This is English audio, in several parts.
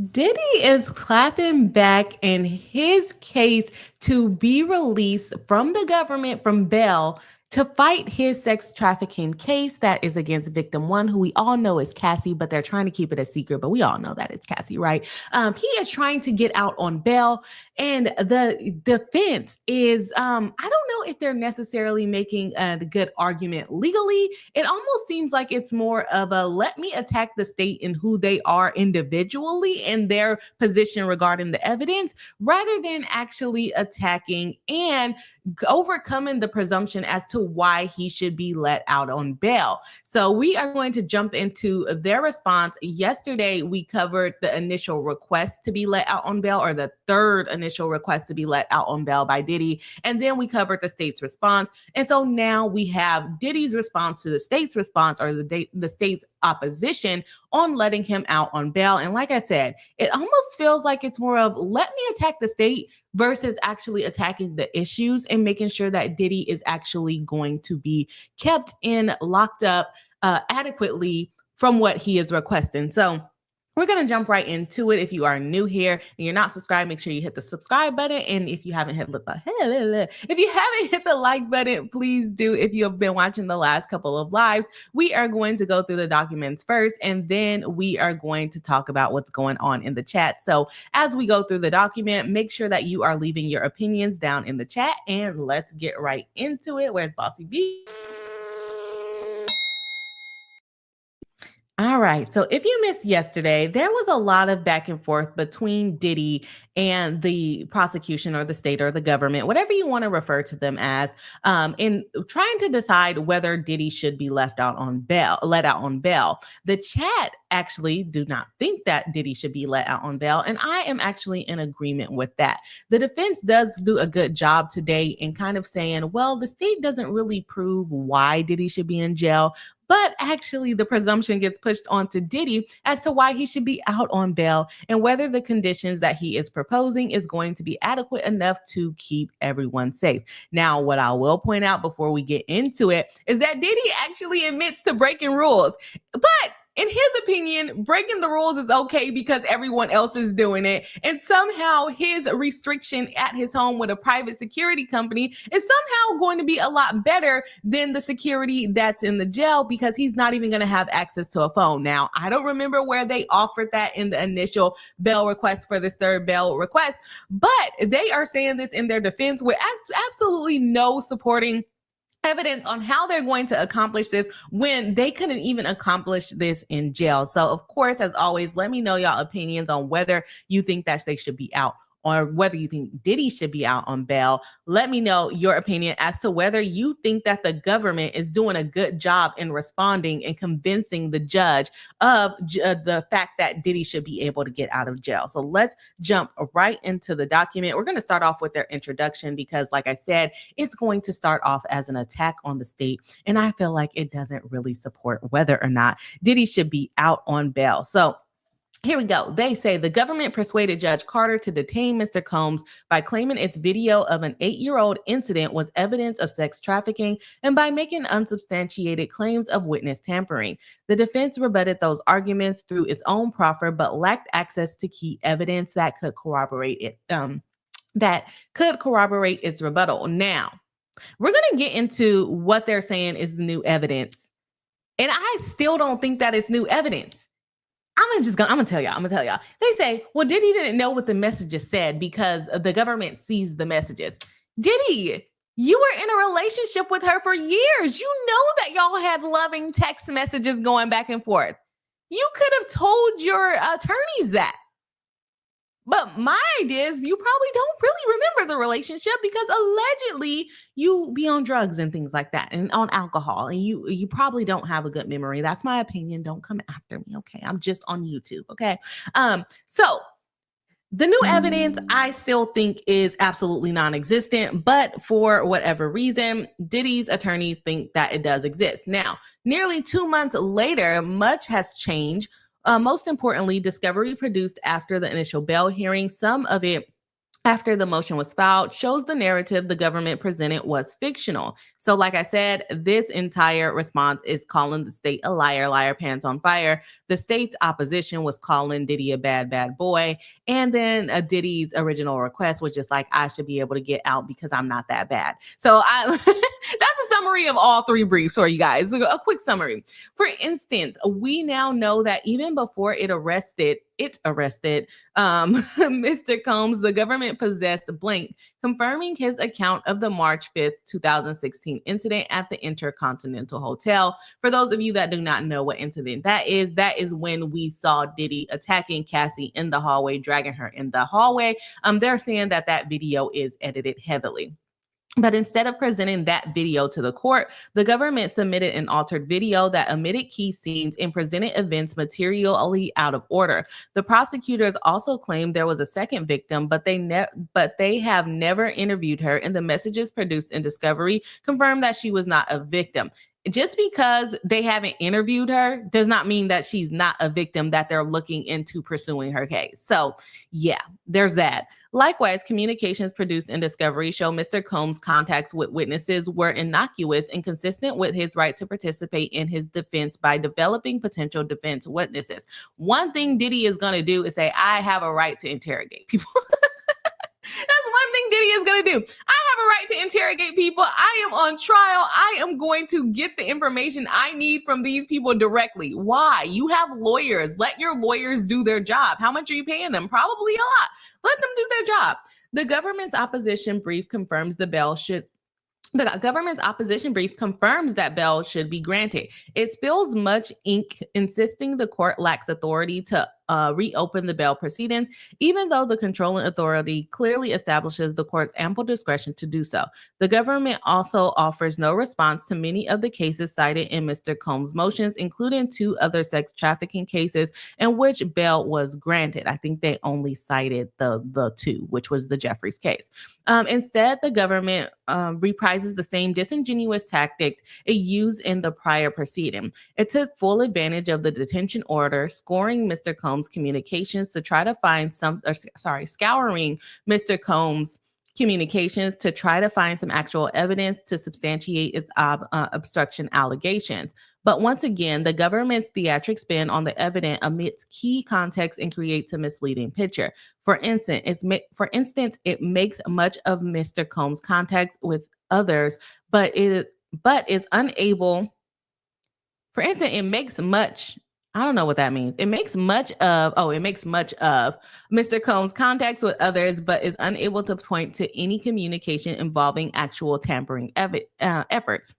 Diddy is clapping back in his case to be released from the government from bail to fight his sex trafficking case that is against victim one, who we all know is Cassie, but they're trying to keep it a secret, but we all know that it's Cassie, right? He is trying to get out on bail, and the defense is, I don't know if they're necessarily making a good argument legally. It almost seems like it's more of a let me attack the state and who they are individually and their position regarding the evidence, rather than actually attacking and overcoming the presumption as to why he should be let out on bail. So we are going to jump into their response. Yesterday, we covered the initial request to be let out on bail, or the third initial request to be let out on bail by Diddy. And then we covered the state's response. And so now we have Diddy's response to the state's response, or the state's opposition on letting him out on bail. And like I said, it almost feels like it's more of let me attack the state versus actually attacking the issues and making sure that Diddy is actually going to be kept in, locked up adequately from what he is requesting. So we're going to jump right into it. If you are new here and you're not subscribed, make sure you hit the subscribe button. And if you haven't hit the like button, please do. If you have been watching the last couple of lives, we are going to go through the documents first, and then we are going to talk about what's going on in the chat. So as we go through the document, make sure that you are leaving your opinions down in the chat, and let's get right into it. Where's Bossy V? All right. So if you missed yesterday, there was a lot of back and forth between Diddy and the prosecution, or the state, or the government, whatever you want to refer to them as, in trying to decide whether Diddy should be let out on bail. The chat actually do not think that Diddy should be let out on bail, and I am actually in agreement with that. The defense does do a good job today in kind of saying, well, the state doesn't really prove why Diddy should be in jail, but actually the presumption gets pushed onto Diddy as to why he should be out on bail and whether the conditions that he is proposing is going to be adequate enough to keep everyone safe. Now, what I will point out before we get into it is that Diddy actually admits to breaking rules, but in his opinion, breaking the rules is okay because everyone else is doing it. And somehow his restriction at his home with a private security company is somehow going to be a lot better than the security that's in the jail, because he's not even going to have access to a phone. Now, I don't remember where they offered that in the initial bail request for this third bail request, but they are saying this in their defense with absolutely no supporting evidence on how they're going to accomplish this when they couldn't even accomplish this in jail. So of course, as always, let me know y'all opinions on whether you think that they should be out, or whether you think Diddy should be out on bail. Let me know your opinion as to whether you think that the government is doing a good job in responding and convincing the judge of the fact that Diddy should be able to get out of jail. So let's jump right into the document. We're going to start off with their introduction because, like I said, it's going to start off as an attack on the state, and I feel like it doesn't really support whether or not Diddy should be out on bail. So here we go. They say the government persuaded Judge Carter to detain Mr. Combs by claiming its video of an 8-year-old incident was evidence of sex trafficking, and by making unsubstantiated claims of witness tampering. The defense rebutted those arguments through its own proffer, but lacked access to key evidence that could corroborate it. Its rebuttal. Now, we're going to get into what they're saying is the new evidence, and I still don't think that it's new evidence. I'm gonna tell y'all. They say, well, Diddy didn't know what the messages said because the government sees the messages. Diddy, you were in a relationship with her for years. You know that y'all had loving text messages going back and forth. You could have told your attorneys that. But my idea is you probably don't really remember the relationship because allegedly you be on drugs and things like that, and on alcohol, and you probably don't have a good memory. That's my opinion. Don't come after me, okay? I'm just on YouTube, okay? So the new evidence I still think is absolutely non-existent, but for whatever reason, Diddy's attorneys think that it does exist. Now, nearly 2 months later, much has changed. Most importantly, discovery produced after the initial bail hearing, some of it after the motion was filed shows the narrative the government presented was fictional. So like I said, this entire response is calling the state a liar, liar, pants on fire. The state's opposition was calling Diddy a bad, bad boy. And then Diddy's original request was just like, I should be able to get out because I'm not that bad. So that's a summary of all three briefs for you guys. A quick summary. For instance, we now know that even before it arrested Mr. Combs, the government possessed blank, confirming his account of the March 5th, 2016 incident at the Intercontinental Hotel. For those of you that do not know what incident that is when we saw Diddy attacking Cassie in the hallway, dragging her in the hallway. They're saying that video is edited heavily. But instead of presenting that video to the court, the government submitted an altered video that omitted key scenes and presented events materially out of order. The prosecutors also claimed there was a second victim, but they have never interviewed her, and the messages produced in discovery confirmed that she was not a victim. Just because they haven't interviewed her does not mean that she's not a victim that they're looking into pursuing her case. So yeah, there's that. Likewise, communications produced in discovery show Mr. Combs' contacts with witnesses were innocuous and consistent with his right to participate in his defense by developing potential defense witnesses. One thing Diddy is going to do is say, I have a right to interrogate people. That's one thing Diddy is going to do. I have a right to interrogate people. I am on trial. I am going to get the information I need from these people directly. Why? You have lawyers. Let your lawyers do their job. How much are you paying them? Probably a lot. Let them do their job. The government's opposition brief confirms that bail should be granted. It spills much ink insisting the court lacks authority to reopen the bail proceedings, even though the controlling authority clearly establishes the court's ample discretion to do so. The government also offers no response to many of the cases cited in Mr. Combs' motions, including 2 other sex trafficking cases in which bail was granted. I think they only cited the 2, which was the Jeffries case. Instead, the government reprises the same disingenuous tactics it used in the prior proceeding. It took full advantage of the detention order, scouring Mr. Combs' communications to try to find scouring Mr. Combs' communications to try to find some actual evidence to substantiate its obstruction allegations. But once again, the government's theatric spin on the evidence omits key context and creates a misleading picture. For instance, it makes much of Mr. Combs' contacts with others, but is unable. For instance, it makes much. I don't know what that means. It makes much of Mr. Combs' contacts with others, but is unable to point to any communication involving actual tampering efforts.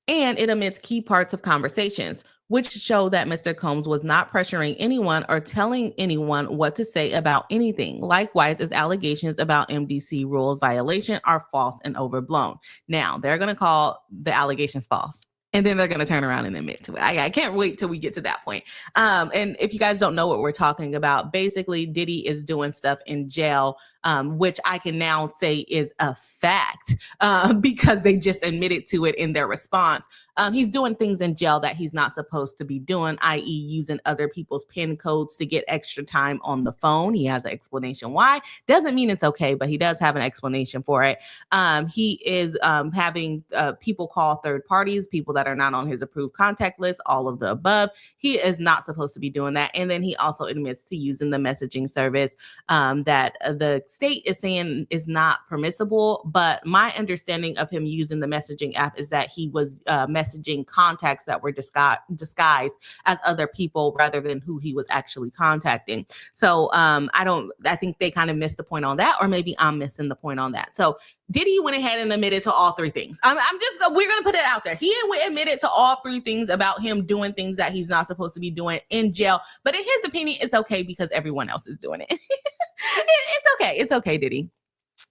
And it omits key parts of conversations, which show that Mr. Combs was not pressuring anyone or telling anyone what to say about anything. Likewise, his allegations about MDC rules violation are false and overblown. Now, they're going to call the allegations false. And then they're going to turn around and admit to it. I can't wait till we get to that point. And if you guys don't know what we're talking about, basically Diddy is doing stuff in jail, which I can now say is a fact because they just admitted to it in their response. He's doing things in jail that he's not supposed to be doing, i.e. using other people's PIN codes to get extra time on the phone. He has an explanation why. Doesn't mean it's okay, but he does have an explanation for it. He is having people call third parties, people that are not on his approved contact list, all of the above. He is not supposed to be doing that. And then he also admits to using the messaging service that the state is saying is not permissible. But my understanding of him using the messaging app is that he was messaging contacts that were disguised as other people rather than who he was actually contacting. So I think they kind of missed the point on that, or maybe I'm missing the point on that. So Diddy went ahead and admitted to all 3 things. We're going to put it out there. He admitted to all 3 things about him doing things that he's not supposed to be doing in jail. But in his opinion, it's okay because everyone else is doing it. It's okay. It's okay, Diddy.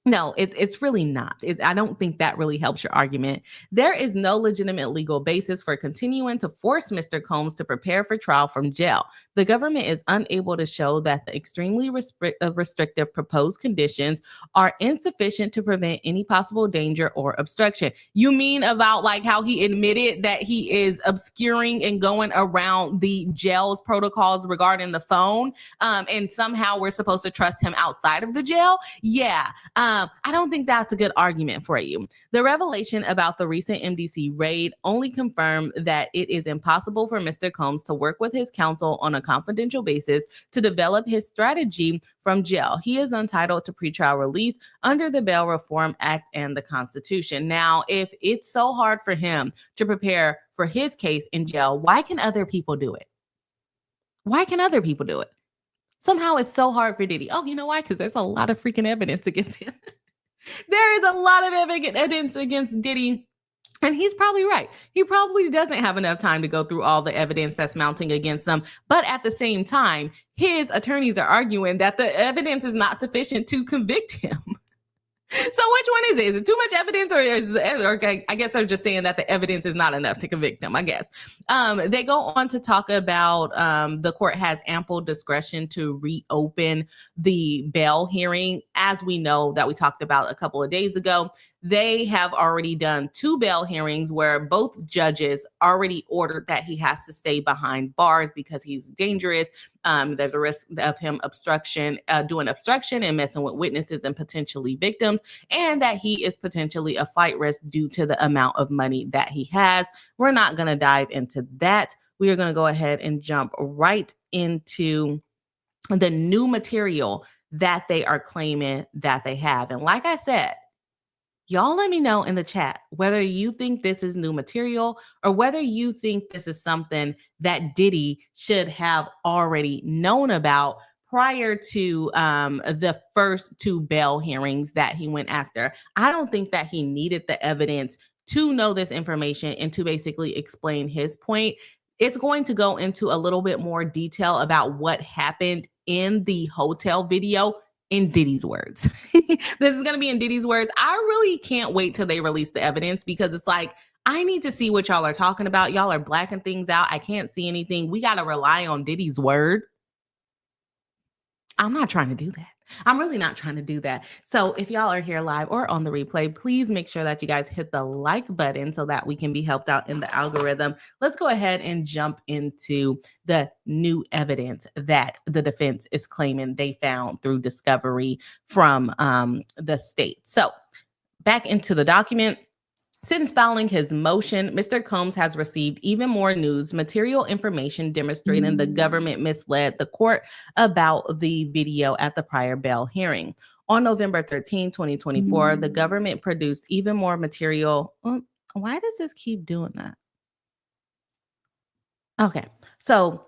No, it's really not. I don't think that really helps your argument. There is no legitimate legal basis for continuing to force Mr. Combs to prepare for trial from jail. The government is unable to show that the extremely restrictive proposed conditions are insufficient to prevent any possible danger or obstruction. You mean about like how he admitted that he is obscuring and going around the jail's protocols regarding the phone, and somehow we're supposed to trust him outside of the jail? Yeah. I don't think that's a good argument for you. The revelation about the recent MDC raid only confirmed that it is impossible for Mr. Combs to work with his counsel on a confidential basis to develop his strategy from jail. He is entitled to pretrial release under the Bail Reform Act and the Constitution. Now, if it's so hard for him to prepare for his case in jail, why can other people do it? Why can other people do it? Somehow it's so hard for Diddy. Oh, you know why? Because there's a lot of freaking evidence against him. There is a lot of evidence against Diddy. And he's probably right. He probably doesn't have enough time to go through all the evidence that's mounting against him. But at the same time, his attorneys are arguing that the evidence is not sufficient to convict him. So which one is it? Is it too much evidence, or I guess they're just saying that the evidence is not enough to convict him, I guess. They go on to talk about the court has ample discretion to reopen the bail hearing. As we know that we talked about a couple of days ago, they have already done 2 bail hearings where both judges already ordered that he has to stay behind bars because he's dangerous. There's a risk of him doing obstruction and messing with witnesses and potentially victims, and that he is potentially a flight risk due to the amount of money that he has. We're not going to dive into that. We are going to go ahead and jump right into the new material that they are claiming that they have. And like I said, y'all let me know in the chat whether you think this is new material or whether you think this is something that Diddy should have already known about prior to the first 2 bail hearings that he went after. I don't think that he needed the evidence to know this information and to basically explain his point. It's going to go into a little bit more detail about what happened in the hotel video in Diddy's words. This is going to be in Diddy's words. I really can't wait till they release the evidence because it's like, I need to see what y'all are talking about. Y'all are blacking things out. I can't see anything. We got to rely on Diddy's word. I'm not trying to do that. I'm really not trying to do that. So if y'all are here live or on the replay, please make sure that you guys hit the like button so that we can be helped out in the algorithm. Let's go ahead and jump into the new evidence that the defense is claiming they found through discovery from the state. So back into the document. Since filing his motion, Mr. Combs has received even more news, material information demonstrating the government misled the court about the video at the prior bail hearing. On November 13, 2024, the government produced even more material. Why does this keep doing that? Okay, so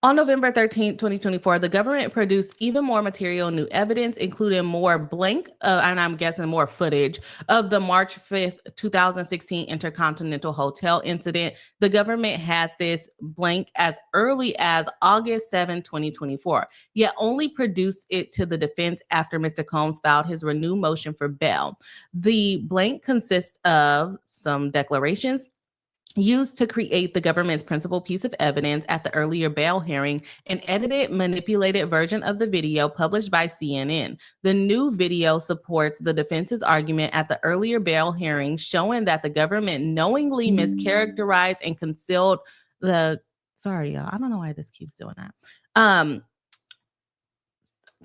on November 13, 2024, the government produced even more material, new evidence, including more and I'm guessing more footage of the March 5th, 2016 Intercontinental Hotel incident. The government had this blank as early as August 7, 2024, yet only produced it to the defense after Mr. Combs filed his renewed motion for bail. The blank consists of some declarations used to create the government's principal piece of evidence at the earlier bail hearing, an edited, manipulated version of the video published by CNN. The new video supports the defense's argument at the earlier bail hearing, showing that the government knowingly mischaracterized and concealed the... Sorry, y'all. I don't know why this keeps doing that.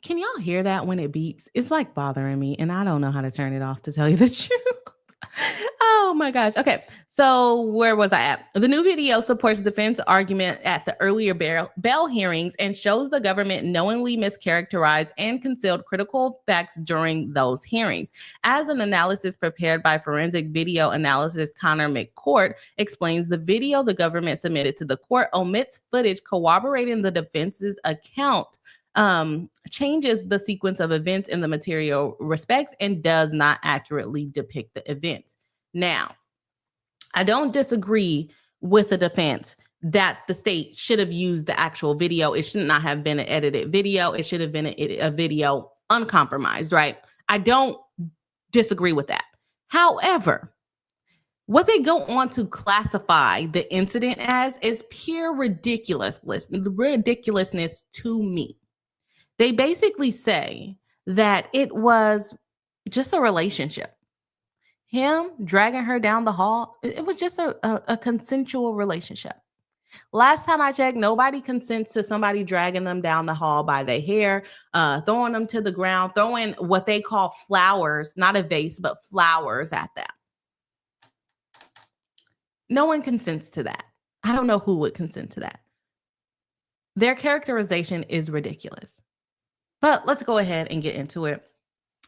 Can y'all hear that when it beeps? It's like bothering me, and I don't know how to turn it off, to tell you the truth. Oh my gosh. Okay. So where was I at? The new video supports defense argument at the earlier bail hearings and shows the government knowingly mischaracterized and concealed critical facts during those hearings. As an analysis prepared by forensic video analysis Connor McCourt explains, the video the government submitted to the court omits footage corroborating the defense's account, changes the sequence of events in the material respects, and does not accurately depict the events. Now, I don't disagree with the defense that the state should have used the actual video. It should not have been an edited video. It should have been a video uncompromised, right? I don't disagree with that. However, what they go on to classify the incident as is pure ridiculousness to me. They basically say that it was just a relationship. Him dragging her down the hall, it was just a consensual relationship. Last time I checked, nobody consents to somebody dragging them down the hall by their hair, throwing them to the ground, throwing what they call flowers, not a vase, but flowers at them. No one consents to that. I don't know who would consent to that. Their characterization is ridiculous. But let's go ahead and get into it.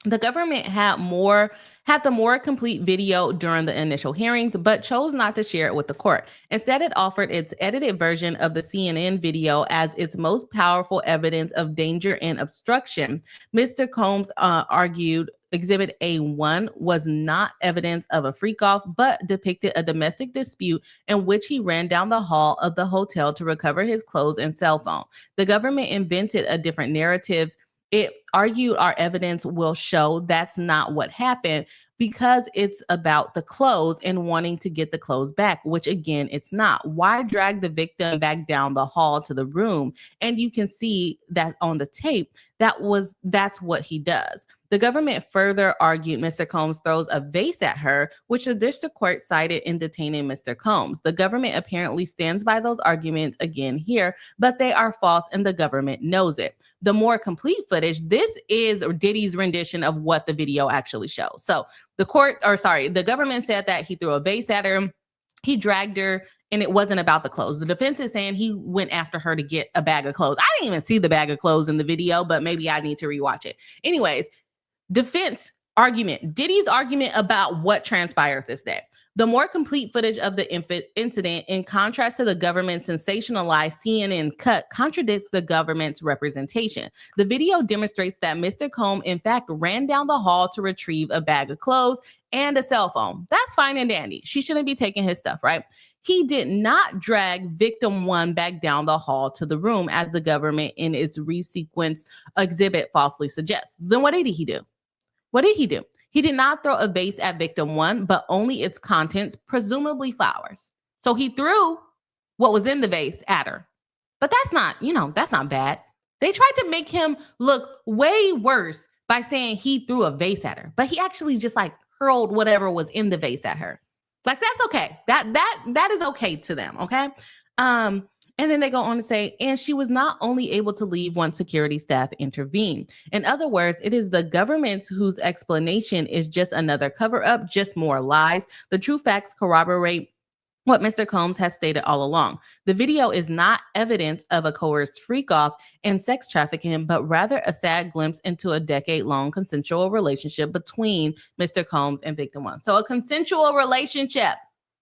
The government had the more complete video during the initial hearings, but chose not to share it with the court. Instead, it offered its edited version of the CNN video as its most powerful evidence of danger and obstruction. Mr. Combs argued Exhibit A1 was not evidence of a freak-off, but depicted a domestic dispute in which he ran down the hall of the hotel to recover his clothes and cell phone. The government invented a different narrative. It argued our evidence will show that's not what happened because it's about the clothes and wanting to get the clothes back, which again, it's not. Why drag the victim back down the hall to the room? And you can see that on the tape, that's what he does. The government further argued Mr. Combs throws a vase at her, which the district court cited in detaining Mr. Combs. The government apparently stands by those arguments again here, but they are false and the government knows it. The more complete footage, this is Diddy's rendition of what the video actually shows. So the government said that he threw a vase at her, he dragged her, and it wasn't about the clothes. The defense is saying he went after her to get a bag of clothes. I didn't even see the bag of clothes in the video, but maybe I need to rewatch it. Anyways, defense argument, Diddy's argument about what transpired this day. The more complete footage of the incident, in contrast to the government's sensationalized CNN cut, contradicts the government's representation. The video demonstrates that Mr. Combs, in fact, ran down the hall to retrieve a bag of clothes and a cell phone. That's fine and dandy. She shouldn't be taking his stuff, right? He did not drag victim one back down the hall to the room, as the government in its resequenced exhibit falsely suggests. Then what did he do? What did he do? He did not throw a vase at victim one, but only its contents, presumably flowers. So he threw what was in the vase at her. But that's not bad. They tried to make him look way worse by saying he threw a vase at her, but he actually just hurled whatever was in the vase at her. That's okay. That is okay to them, okay? And then they go on to say, and she was not only able to leave once security staff intervened. In other words, it is the government whose explanation is just another cover-up, just more lies. The true facts corroborate what Mr. Combs has stated all along. The video is not evidence of a coerced freak-off and sex trafficking, but rather a sad glimpse into a decade-long consensual relationship between Mr. Combs and victim one. So a consensual relationship.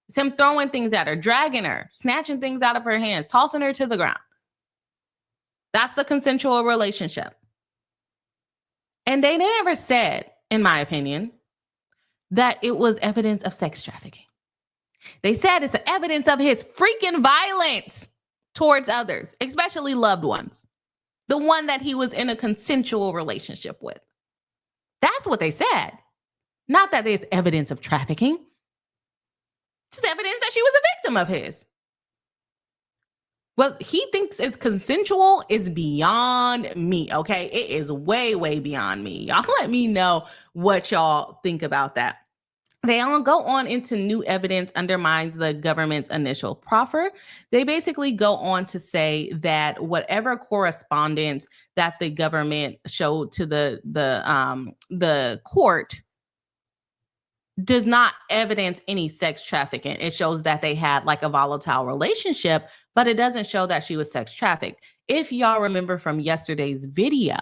It's him throwing things at her, dragging her, snatching things out of her hands, tossing her to the ground. That's the consensual relationship. And they never said, in my opinion, that it was evidence of sex trafficking. They said it's evidence of his freaking violence towards others, especially loved ones. The one that he was in a consensual relationship with. That's what they said. Not that there's evidence of trafficking. Just evidence that she was a victim of his. What he thinks is consensual is beyond me, okay? It is way, way beyond me. Y'all let me know what y'all think about that. They all go on into new evidence undermines the government's initial proffer. They basically go on to say that whatever correspondence that the government showed to the court does not evidence any sex trafficking. It shows that they had a volatile relationship, but it doesn't show that she was sex trafficked. If y'all remember from yesterday's video,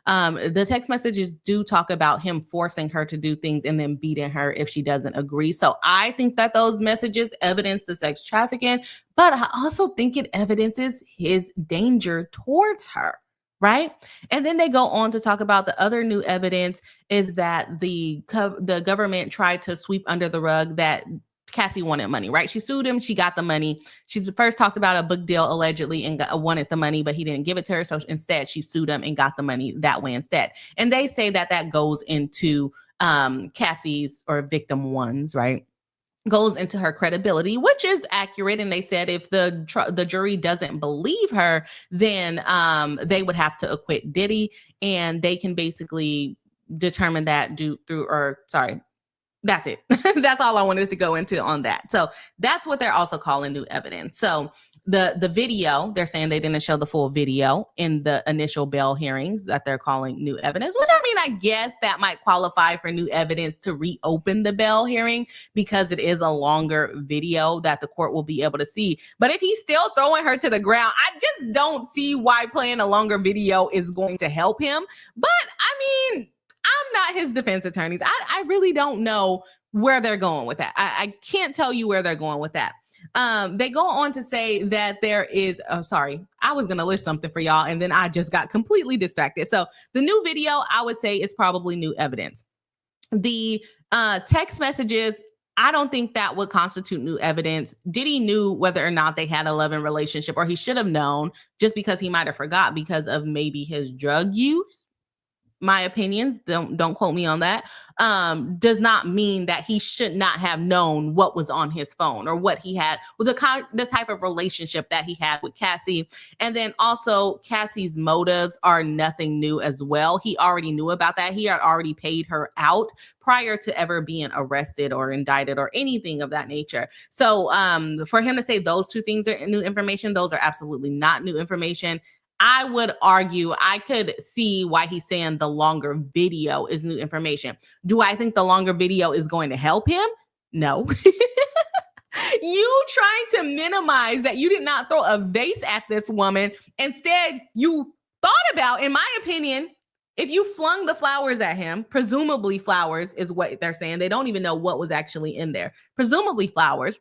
the text messages do talk about him forcing her to do things and then beating her if she doesn't agree. So I think that those messages evidence the sex trafficking, but I also think it evidences his danger towards her. Right. And then they go on to talk about the other new evidence is that the government tried to sweep under the rug that Cassie wanted money, right? She sued him. She got the money. She first talked about a book deal allegedly and wanted the money, but he didn't give it to her. So instead, she sued him and got the money that way instead. And they say that that goes into Cassie's, or victim one's, right? Goes into her credibility, which is accurate. And they said if the jury doesn't believe her, then they would have to acquit Diddy, and they can basically determine that that's it. That's all I wanted to go into on that. So that's what they're also calling new evidence. So the video, they're saying they didn't show the full video in the initial bail hearings that they're calling new evidence, which, I mean, I guess that might qualify for new evidence to reopen the bail hearing because it is a longer video that the court will be able to see. But if he's still throwing her to the ground, I just don't see why playing a longer video is going to help him. But I mean, I'm not his defense attorneys. I really don't know where they're going with that. I can't tell you where they're going with that. They go on to say that there is, I was going to list something for y'all and then I just got completely distracted. So the new video, I would say, is probably new evidence. The text messages, I don't think that would constitute new evidence. Diddy knew whether or not they had a loving relationship, or he should have known, just because he might have forgot because of maybe his drug use. My opinions, don't quote me on that, does not mean that he should not have known what was on his phone or what he had with the type of relationship that he had with Cassie. And then also Cassie's motives are nothing new as well. He already knew about that. He had already paid her out prior to ever being arrested or indicted or anything of that nature. So for him to say those two things are new information, those are absolutely not new information. I would argue, I could see why he's saying the longer video is new information. Do I think the longer video is going to help him? No. You trying to minimize that you did not throw a vase at this woman. Instead, you thought about, in my opinion, if you flung the flowers at him, presumably flowers is what they're saying. They don't even know what was actually in there. Presumably flowers.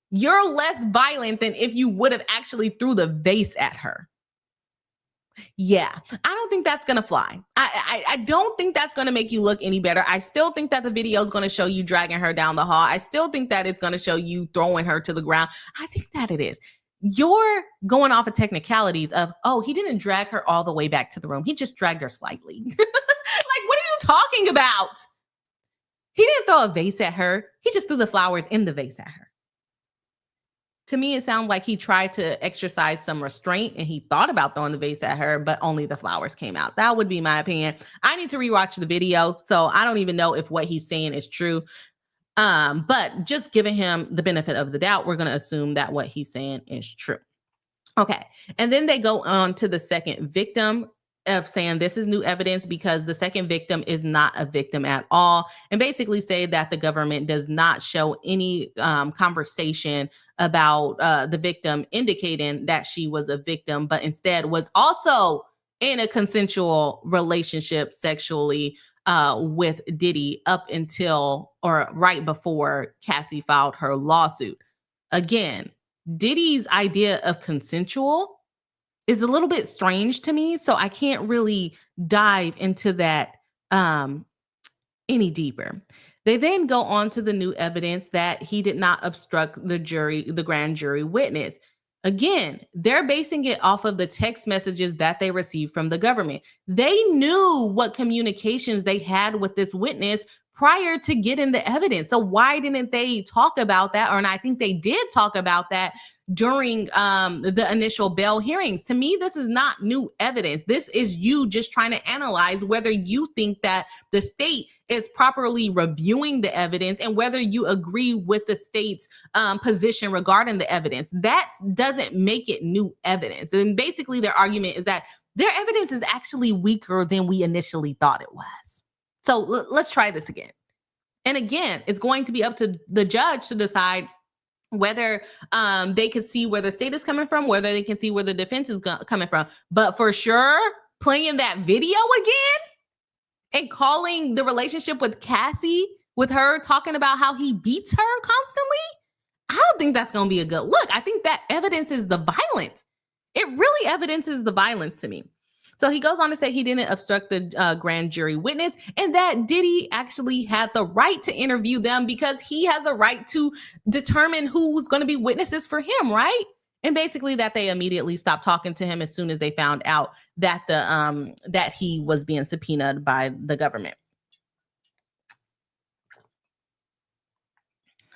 You're less violent than if you would have actually threw the vase at her. Yeah, I don't think that's going to fly. I don't think that's going to make you look any better. I still think that the video is going to show you dragging her down the hall. I still think that it's going to show you throwing her to the ground. I think that it is. You're going off of technicalities of, oh, he didn't drag her all the way back to the room. He just dragged her slightly. Like, what are you talking about? He didn't throw a vase at her. He just threw the flowers in the vase at her. To me, it sounds like he tried to exercise some restraint and he thought about throwing the vase at her, but only the flowers came out. That would be my opinion. I need to rewatch the video, so I don't even know if what he's saying is true. But just giving him the benefit of the doubt, we're going to assume that what he's saying is true. Okay. And then they go on to the second victim of saying this is new evidence because the second victim is not a victim at all, and basically say that the government does not show any conversation about the victim indicating that she was a victim, but instead was also in a consensual relationship sexually with Diddy up until or right before Cassie filed her lawsuit. Again, Diddy's idea of consensual is a little bit strange to me, so I can't really dive into that any deeper. They then go on to the new evidence that he did not obstruct the grand jury witness. Again, they're basing it off of the text messages that they received from the government. They knew what communications they had with this witness prior to getting the evidence. So why didn't they talk about that? And I think they did talk about that during the initial bail hearings. To me, this is not new evidence. This is you just trying to analyze whether you think that the state is properly reviewing the evidence and whether you agree with the state's position regarding the evidence. That doesn't make it new evidence. And basically their argument is that their evidence is actually weaker than we initially thought it was. So let's try this again. And again, it's going to be up to the judge to decide whether they can see where the state is coming from, whether they can see where the defense is coming from. But for sure, playing that video again and calling the relationship with Cassie, with her talking about how he beats her constantly, I don't think that's going to be a good look. I think that evidences the violence. It really evidences the violence to me. So he goes on to say he didn't obstruct the grand jury witness and that Diddy actually had the right to interview them because he has a right to determine who's going to be witnesses for him, right? And basically that they immediately stopped talking to him as soon as they found out that that he was being subpoenaed by the government.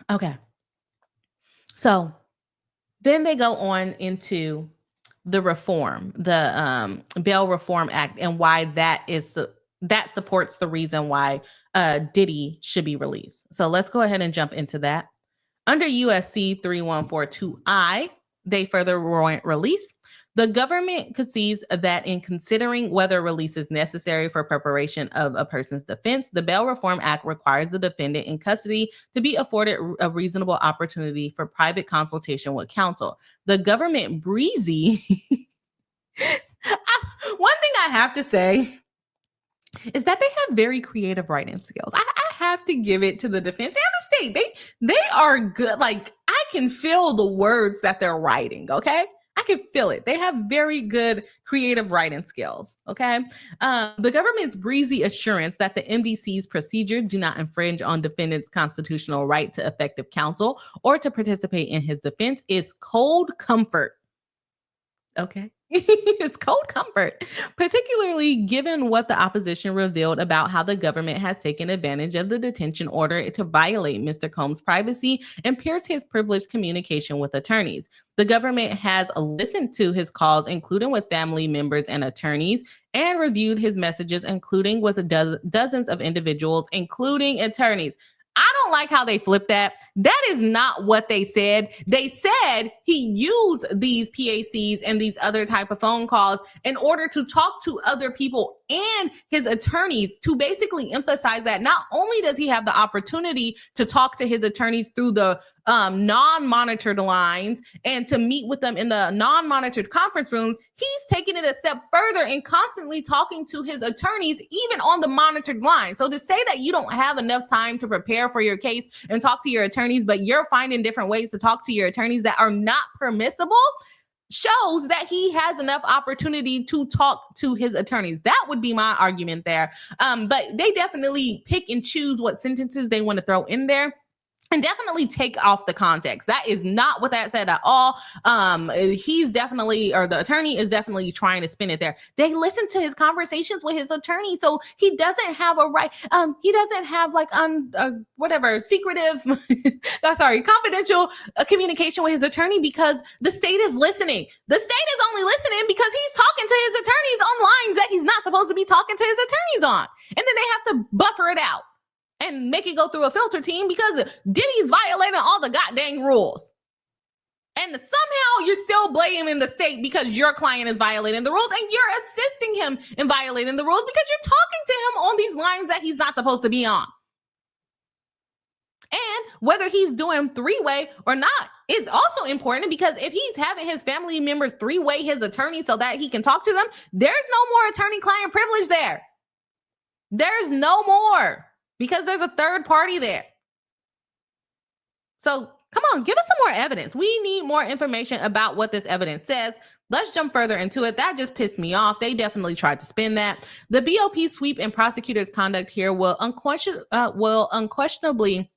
Okay. So then they go on into the reform, the Bail Reform Act, and why that supports the reason why Diddy should be released. So let's go ahead and jump into that. Under USC 3142I, they further warrant release. The government concedes that in considering whether release is necessary for preparation of a person's defense, the Bail Reform Act requires the defendant in custody to be afforded a reasonable opportunity for private consultation with counsel. The government breezy. One thing I have to say is that they have very creative writing skills. I have to give it to the defense and the state. They are good. Like, I can feel the words that they're writing, okay? I can feel it. They have very good creative writing skills, okay? The government's breezy assurance that the MDC's procedures do not infringe on defendant's constitutional right to effective counsel or to participate in his defense is cold comfort. Okay. It's cold comfort, particularly given what the opposition revealed about how the government has taken advantage of the detention order to violate Mr. Combs' privacy and pierce his privileged communication with attorneys. The government has listened to his calls, including with family members and attorneys, and reviewed his messages, including with dozens of individuals, including attorneys. I don't like how they flipped that. That is not what they said. They said he used these PACs and these other type of phone calls in order to talk to other people and his attorneys to basically emphasize that not only does he have the opportunity to talk to his attorneys through the non-monitored lines and to meet with them in the non-monitored conference rooms, he's taking it a step further and constantly talking to his attorneys, even on the monitored line. So to say that you don't have enough time to prepare for your case and talk to your attorneys, but you're finding different ways to talk to your attorneys that are not permissible, shows that he has enough opportunity to talk to his attorneys. That would be my argument there. But they definitely pick and choose what sentences they want to throw in there. And definitely take off the context. That is not what that said at all. He's definitely, or the attorney is definitely trying to spin it there. They listen to his conversations with his attorney, so he doesn't have a right. He doesn't have like secretive, confidential communication with his attorney because the state is listening. The state is only listening because he's talking to his attorneys on lines that he's not supposed to be talking to his attorneys on, and then they have to buffer it out and make it go through a filter team because Diddy's violating all the goddamn rules. And somehow you're still blaming the state because your client is violating the rules and you're assisting him in violating the rules because you're talking to him on these lines that he's not supposed to be on. And whether he's doing three-way or not is also important because if he's having his family members three-way his attorney so that he can talk to them, there's no more attorney-client privilege there. There's no more. Because there's a third party there. So come on, give us some more evidence. We need more information about what this evidence says. Let's jump further into it. That just pissed me off. They definitely tried to spin that. The BOP sweep and prosecutor's conduct here will unquestionably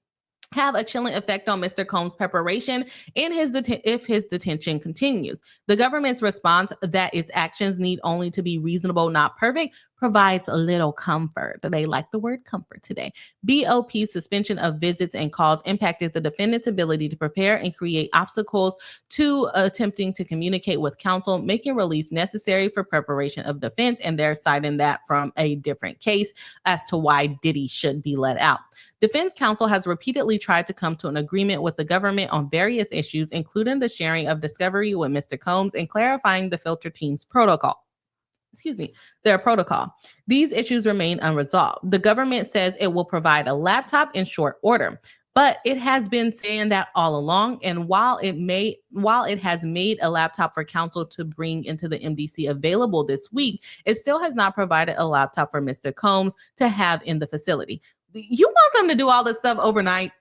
have a chilling effect on Mr. Combs' preparation in if his detention continues. The government's response that its actions need only to be reasonable, not perfect, provides a little comfort. They like the word comfort today. BOP's suspension of visits and calls impacted the defendant's ability to prepare and create obstacles to attempting to communicate with counsel, making release necessary for preparation of defense, and they're citing that from a different case as to why Diddy should be let out. Defense counsel has repeatedly tried to come to an agreement with the government on various issues, including the sharing of discovery with Mr. Combs and clarifying the filter team's their protocol. These issues remain unresolved. The government says it will provide a laptop in short order, but it has been saying that all along. And while it has made a laptop for counsel to bring into the MDC available this week, it still has not provided a laptop for Mr. Combs to have in the facility. You want them to do all this stuff overnight?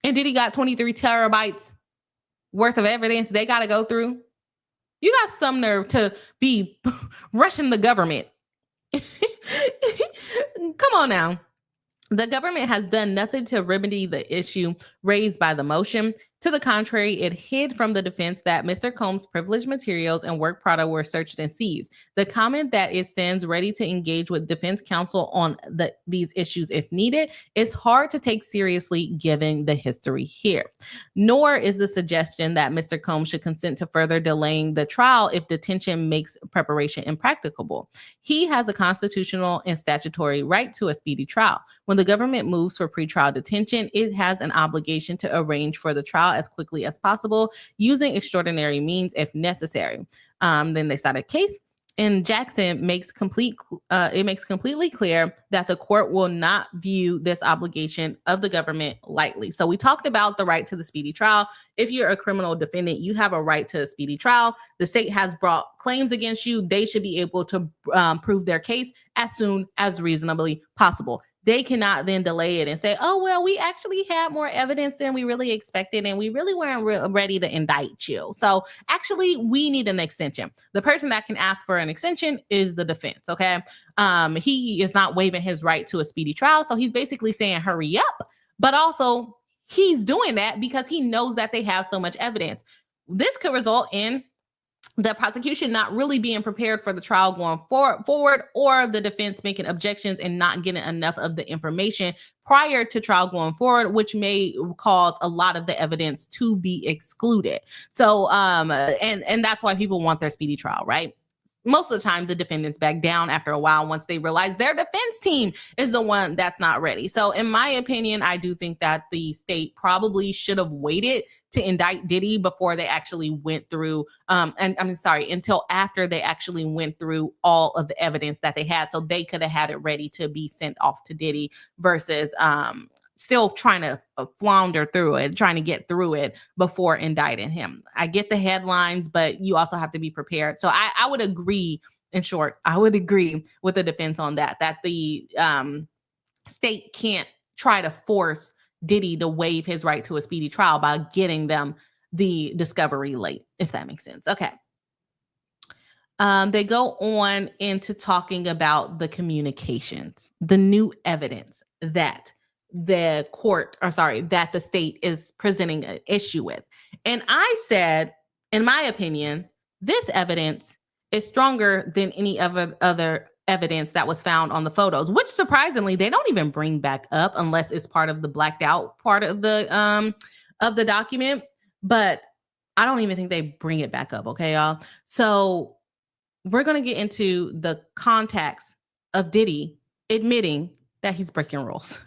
And Diddy got 23 terabytes worth of evidence they got to go through? You got some nerve to be rushing the government. Come on now. The government has done nothing to remedy the issue raised by the motion. To the contrary, it hid from the defense that Mr. Combs' privileged materials and work product were searched and seized. The comment that it stands ready to engage with defense counsel on these issues if needed is hard to take seriously given the history here. Nor is the suggestion that Mr. Combs should consent to further delaying the trial if detention makes preparation impracticable. He has a constitutional and statutory right to a speedy trial. When the government moves for pretrial detention, it has an obligation to arrange for the trial as quickly as possible, using extraordinary means if necessary. Then they cite a case, and Jackson makes completely clear that the court will not view this obligation of the government lightly. So we talked about the right to the speedy trial. If you're a criminal defendant, you have a right to a speedy trial. The state has brought claims against you. They should be able to prove their case as soon as reasonably possible. They cannot then delay it and say, oh, well, we actually had more evidence than we really expected, and we really weren't ready to indict you. So actually, we need an extension. The person that can ask for an extension is the defense, okay? He is not waiving his right to a speedy trial, so he's basically saying, hurry up. But also, he's doing that because he knows that they have so much evidence. This could result in the prosecution not really being prepared for the trial going forward, or the defense making objections and not getting enough of the information prior to trial going forward, which may cause a lot of the evidence to be excluded. So, and that's why people want their speedy trial, right? Most of the time, the defendants back down after a while once they realize their defense team is the one that's not ready. So in my opinion, I do think that the state probably should have waited to indict Diddy before they actually went through, until after they actually went through all of the evidence that they had, so they could have had it ready to be sent off to Diddy versus still trying to flounder through it, trying to get through it before indicting him. I get the headlines, but you also have to be prepared. So I would agree, in short, I would agree with the defense on that the state can't try to force Diddy to waive his right to a speedy trial by getting them the discovery late, if that makes sense. Okay. They go on into talking about the communications, the new evidence that the state is presenting an issue with. And I said, in my opinion, this evidence is stronger than any other evidence that was found on the photos, which surprisingly, they don't even bring back up unless it's part of the blacked out part of the document. But I don't even think they bring it back up. Okay, y'all. So we're going to get into the context of Diddy admitting that he's breaking rules.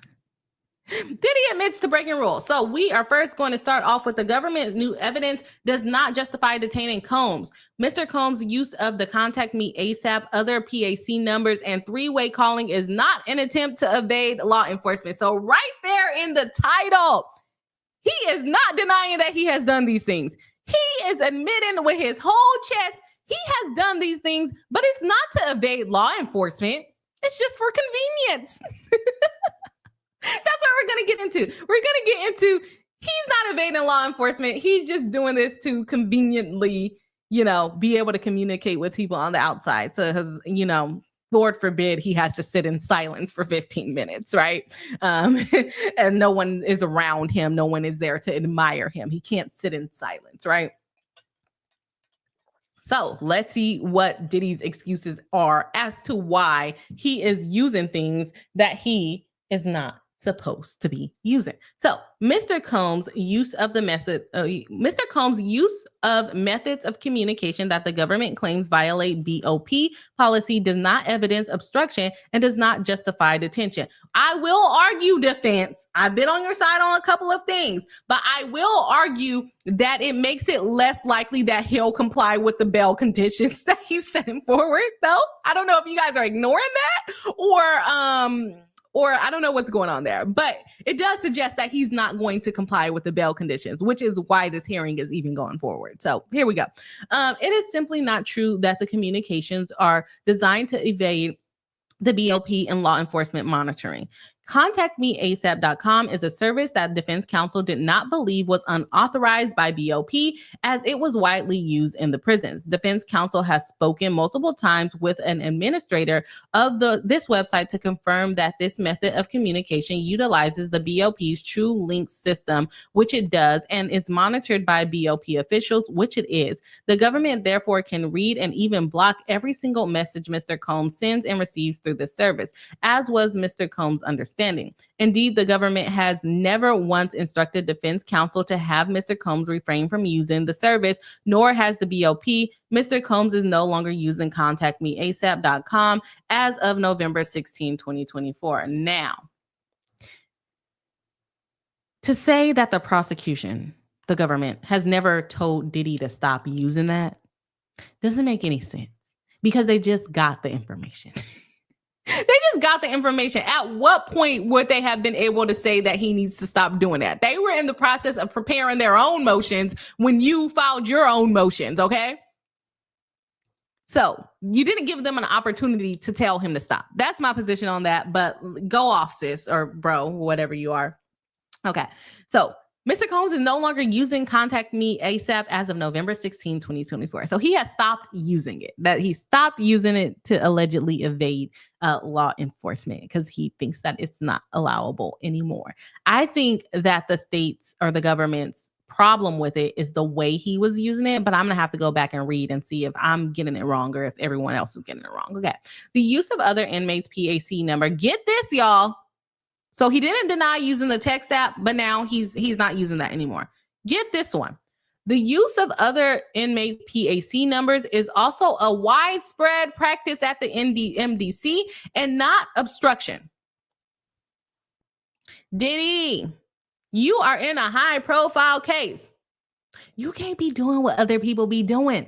Diddy admits to breaking rules. So we are first going to start off with the government new evidence does not justify detaining Combs. Mr. Combs' use of the contact me ASAP, other PAC numbers, and three-way calling is not an attempt to evade law enforcement. So right there in the title, he is not denying that he has done these things. He is admitting with his whole chest he has done these things, but it's not to evade law enforcement. It's just for convenience. That's what we're going to get into. We're going to get into he's not evading law enforcement. He's just doing this to conveniently, be able to communicate with people on the outside. So, Lord forbid he has to sit in silence for 15 minutes, right? And no one is around him. No one is there to admire him. He can't sit in silence, right? So let's see what Diddy's excuses are as to why he is using things that he is not supposed to be using. So Mr. Combs' use of methods of communication that the government claims violate BOP policy does not evidence obstruction and does not justify detention. I will argue, defense, I've been on your side on a couple of things, but I will argue that it makes it less likely that he'll comply with the bail conditions that he's setting forward, though. I don't know if you guys are ignoring that or I don't know what's going on there, but it does suggest that he's not going to comply with the bail conditions, which is why this hearing is even going forward. So here we go. It is simply not true that the communications are designed to evade the BOP and law enforcement monitoring. ContactMeASAP.com is a service that defense counsel did not believe was unauthorized by BOP, as it was widely used in the prisons. Defense counsel has spoken multiple times with an administrator of this website to confirm that this method of communication utilizes the BOP's True Links system, which it does, and is monitored by BOP officials, which it is. The government therefore can read and even block every single message Mr. Combs sends and receives through this service, as was Mr. Combs' understanding. Indeed, the government has never once instructed defense counsel to have Mr. Combs refrain from using the service, nor has the BOP. Mr. Combs is no longer using ContactMeASAP.com as of November 16, 2024. Now, to say that the prosecution, the government, has never told Diddy to stop using that doesn't make any sense, because they just got the information. They just got the information. At what point would they have been able to say that he needs to stop doing that? They were in the process of preparing their own motions when you filed your own motions, okay? So you didn't give them an opportunity to tell him to stop. That's my position on that, but go off, sis, or bro, whatever you are. Okay, so Mr. Combs is no longer using Contact Me ASAP as of November 16, 2024. So he has stopped using it. That he stopped using it to allegedly evade law enforcement because he thinks that it's not allowable anymore. I think that the state's or the government's problem with it is the way he was using it, but I'm gonna have to go back and read and see if I'm getting it wrong or if everyone else is getting it wrong. Okay. The use of other inmates' PAC number. Get this, y'all. So he didn't deny using the text app, but now he's not using that anymore. Get this one. The use of other inmates' PAC numbers is also a widespread practice at the MDC and not obstruction. Diddy, you are in a high-profile case. You can't be doing what other people be doing.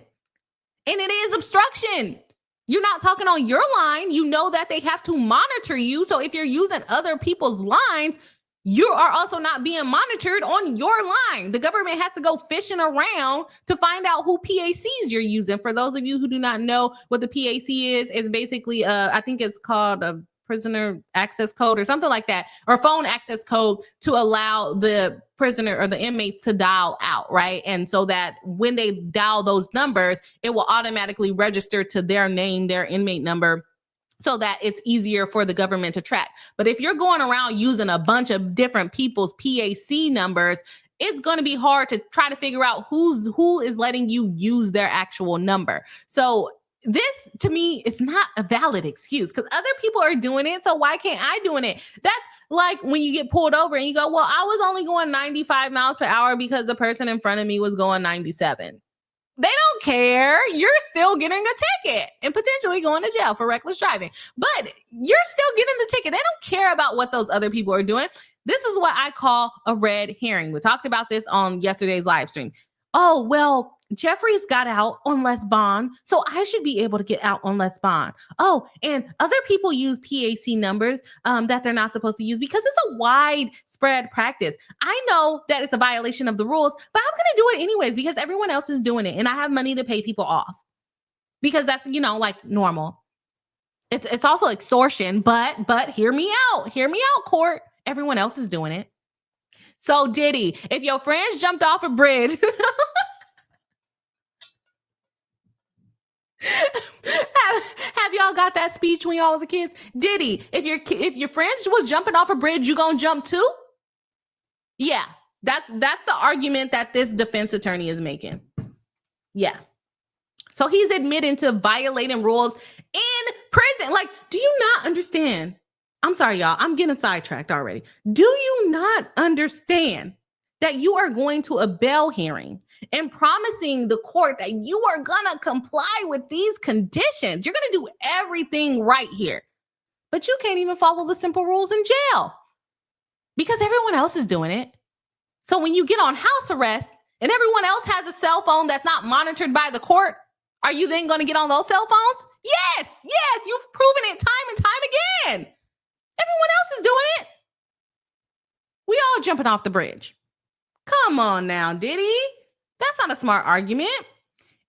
And it is obstruction. You're not talking on your line. You know that they have to monitor you. So if you're using other people's lines, you are also not being monitored on your line. The government has to go fishing around to find out who PACs you're using. For those of you who do not know what the PAC is, it's basically, I think it's called a prisoner access code or something like that, or phone access code to allow the prisoner or the inmates to dial out, right? And so that when they dial those numbers, it will automatically register to their name, their inmate number, so that it's easier for the government to track. But if you're going around using a bunch of different people's PAC numbers, it's going to be hard to try to figure out who is letting you use their actual number. So this, to me, is not a valid excuse because other people are doing it. So why can't I doing it? That's like when you get pulled over and you go, well, I was only going 95 miles per hour because the person in front of me was going 97. They don't care. You're still getting a ticket and potentially going to jail for reckless driving. But you're still getting the ticket. They don't care about what those other people are doing. This is what I call a red herring. We talked about this on yesterday's live stream. Oh, well, Jeffries got out on less bond, so I should be able to get out on less bond. Oh, and other people use PAC numbers that they're not supposed to use because it's a widespread practice. I know that it's a violation of the rules, but I'm going to do it anyways because everyone else is doing it, and I have money to pay people off because that's, like normal. It's also extortion, but hear me out, court. Everyone else is doing it. So Diddy, if your friends jumped off a bridge, have y'all got that speech when y'all was a kids? Diddy, if your friends was jumping off a bridge, you gonna jump too? Yeah, that's the argument that this defense attorney is making. Yeah. So he's admitting to violating rules in prison. Like, do you not understand? I'm sorry, y'all. I'm getting sidetracked already. Do you not understand that you are going to a bail hearing and promising the court that you are going to comply with these conditions? You're going to do everything right here, but you can't even follow the simple rules in jail because everyone else is doing it. So when you get on house arrest and everyone else has a cell phone that's not monitored by the court, are you then going to get on those cell phones? Yes, you've proven it time and time again. Everyone else is doing it. We all jumping off the bridge. Come on now, Diddy. That's not a smart argument.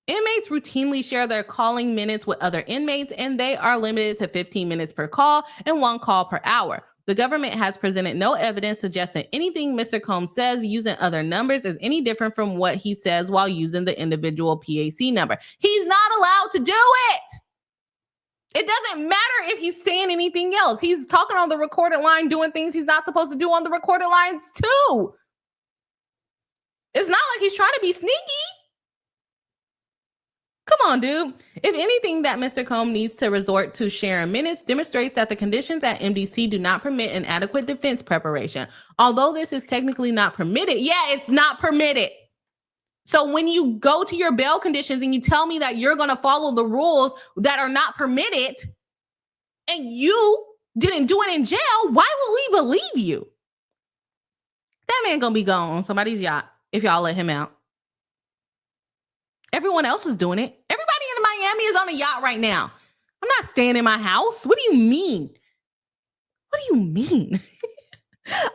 Inmates routinely share their calling minutes with other inmates, and they are limited to 15 minutes per call and 1 call per hour. The government has presented no evidence suggesting anything Mr. Combs says using other numbers is any different from what he says while using the individual PAC number. He's not allowed to do it. It doesn't matter if he's saying anything else. He's talking on the recorded line, doing things he's not supposed to do on the recorded lines too. It's not like he's trying to be sneaky. Come on, dude. If anything, that Mr. Combs needs to resort to sharing minutes demonstrates that the conditions at MDC do not permit an adequate defense preparation. Although this is technically not permitted, it's not permitted. So when you go to your bail conditions and you tell me that you're going to follow the rules that are not permitted and you didn't do it in jail, why would we believe you? That man going to be gone on somebody's yacht if y'all let him out. Everyone else is doing it. Everybody in Miami is on a yacht right now. I'm not staying in my house. What do you mean? What do you mean?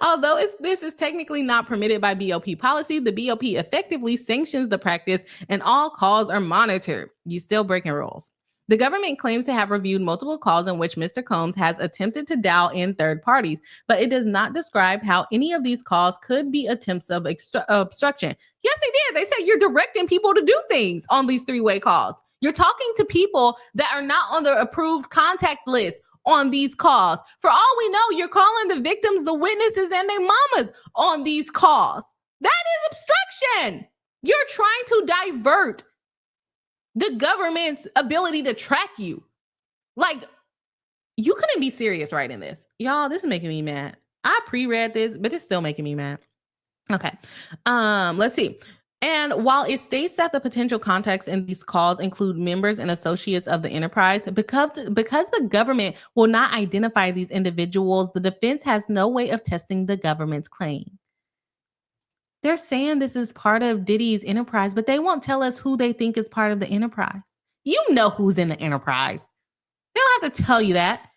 Although this is technically not permitted by BOP policy, the BOP effectively sanctions the practice and all calls are monitored. You still breaking rules. The government claims to have reviewed multiple calls in which Mr. Combs has attempted to dial in third parties, but it does not describe how any of these calls could be attempts of obstruction. Yes, they did. They said you're directing people to do things on these three-way calls. You're talking to people that are not on the approved contact list on these calls. For all we know, you're calling the victims, the witnesses, and their mamas on these calls. That is obstruction. You're trying to divert the government's ability to track you. Like, you couldn't be serious writing this. Y'all, this is making me mad. I pre-read this, but it's still making me mad. Okay. Let's see. And while it states that the potential contacts in these calls include members and associates of the enterprise, because the government will not identify these individuals, the defense has no way of testing the government's claim. They're saying this is part of Diddy's enterprise, but they won't tell us who they think is part of the enterprise. You know who's in the enterprise. They don't have to tell you that.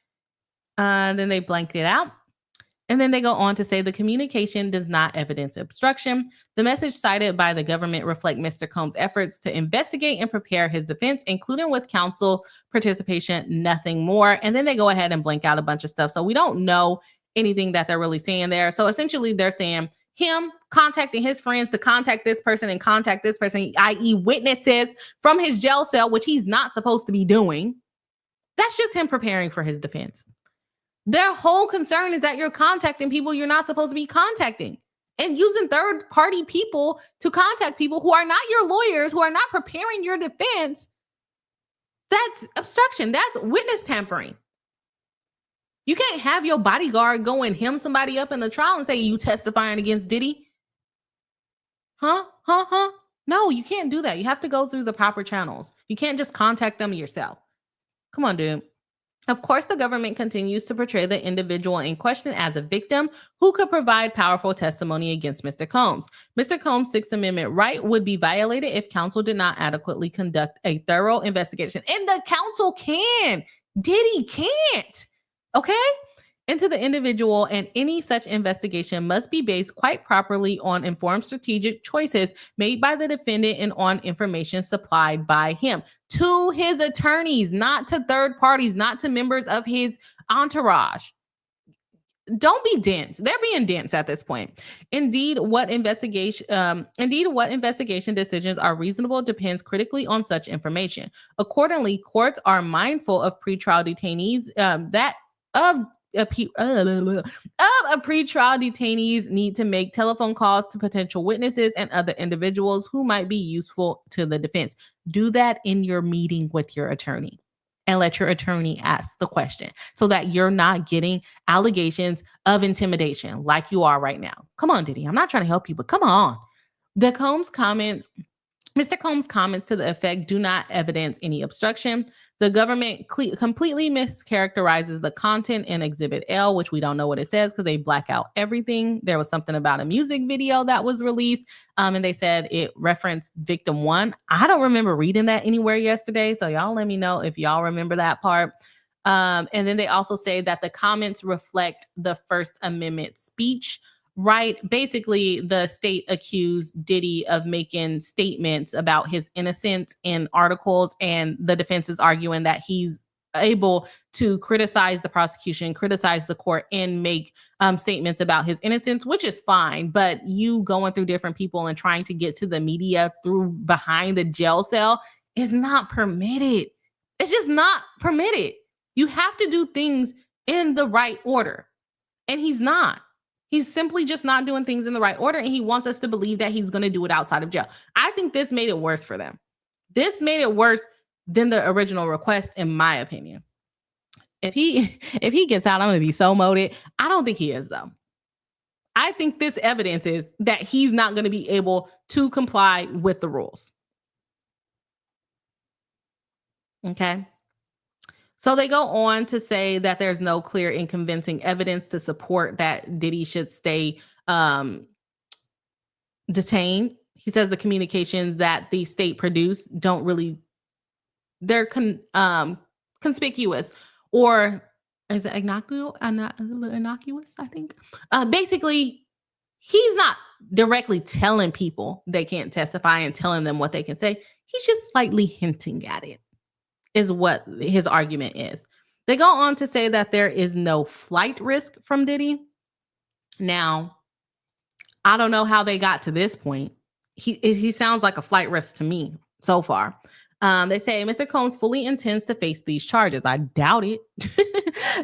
Then they blank it out. And then they go on to say the communication does not evidence obstruction. The message cited by the government reflect Mr. Combs' efforts to investigate and prepare his defense, including with counsel participation, nothing more. And then they go ahead and blank out a bunch of stuff. So we don't know anything that they're really saying there. So essentially they're saying him contacting his friends to contact this person and contact this person, i.e. witnesses from his jail cell, which he's not supposed to be doing. That's just him preparing for his defense. Their whole concern is that you're contacting people you're not supposed to be contacting and using third-party people to contact people who are not your lawyers, who are not preparing your defense. That's obstruction. That's witness tampering. You can't have your bodyguard go and hem somebody up in the trial and say you testifying against Diddy. No, you can't do that. You have to go through the proper channels. You can't just contact them yourself. Come on, dude. Of course, the government continues to portray the individual in question as a victim who could provide powerful testimony against Mr. Combs. Mr. Combs' Sixth Amendment right would be violated if counsel did not adequately conduct a thorough investigation. And the counsel can. Diddy can't. Okay? Into the individual, and any such investigation must be based quite properly on informed strategic choices made by the defendant and on information supplied by him to his attorneys, not to third parties, not to members of his entourage. Don't be dense. They're being dense at this point. Indeed, what investigation decisions are reasonable depends critically on such information. Accordingly, courts are mindful of pretrial detainees pretrial detainees need to make telephone calls to potential witnesses and other individuals who might be useful to the defense. Do that in your meeting with your attorney and let your attorney ask the question so that you're not getting allegations of intimidation like you are right now. Come on, Diddy. I'm not trying to help you, but come on. Mr. Combs' comments to the effect do not evidence any obstruction. The government completely mischaracterizes the content in Exhibit L, which we don't know what it says because they black out everything. There was something about a music video that was released, and they said it referenced victim one. I don't remember reading that anywhere yesterday, so y'all let me know if y'all remember that part. And then they also say that the comments reflect the First Amendment speech. Right. Basically, the state accused Diddy of making statements about his innocence in articles, and the defense is arguing that he's able to criticize the prosecution, criticize the court, and make statements about his innocence, which is fine. But you going through different people and trying to get to the media through behind the jail cell is not permitted. It's just not permitted. You have to do things in the right order. And he's not. He's simply just not doing things in the right order. And he wants us to believe that he's going to do it outside of jail. I think this made it worse for them. This made it worse than the original request, in my opinion. If he gets out, I'm going to be so moted. I don't think he is, though. I think this evidence is that he's not going to be able to comply with the rules. Okay. So they go on to say that there's no clear and convincing evidence to support that Diddy should stay detained. He says the communications that the state produced don't really, they're conspicuous, or is it innocuous, I think. Basically, he's not directly telling people they can't testify and telling them what they can say. He's just slightly hinting at it, is what his argument is. They go on to say that there is no flight risk from Diddy. Now, I don't know how they got to this point. He sounds like a flight risk to me so far. They say Mr. Combs fully intends to face these charges. I doubt it.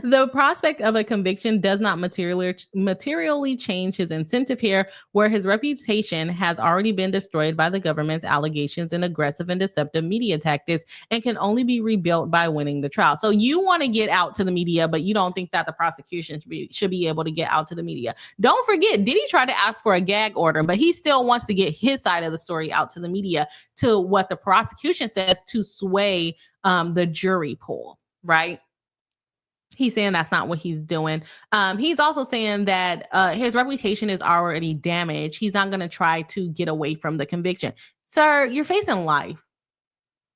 The prospect of a conviction does not materially change his incentive here, where his reputation has already been destroyed by the government's allegations and aggressive and deceptive media tactics, and can only be rebuilt by winning the trial. So you want to get out to the media, but you don't think that the prosecution should be able to get out to the media. Don't forget, Diddy tried to ask for a gag order, but he still wants to get his side of the story out to the media, to what the prosecution says, to sway the jury pool, right? He's saying that's not what he's doing. He's also saying that his reputation is already damaged. He's not going to try to get away from the conviction. Sir, you're facing life.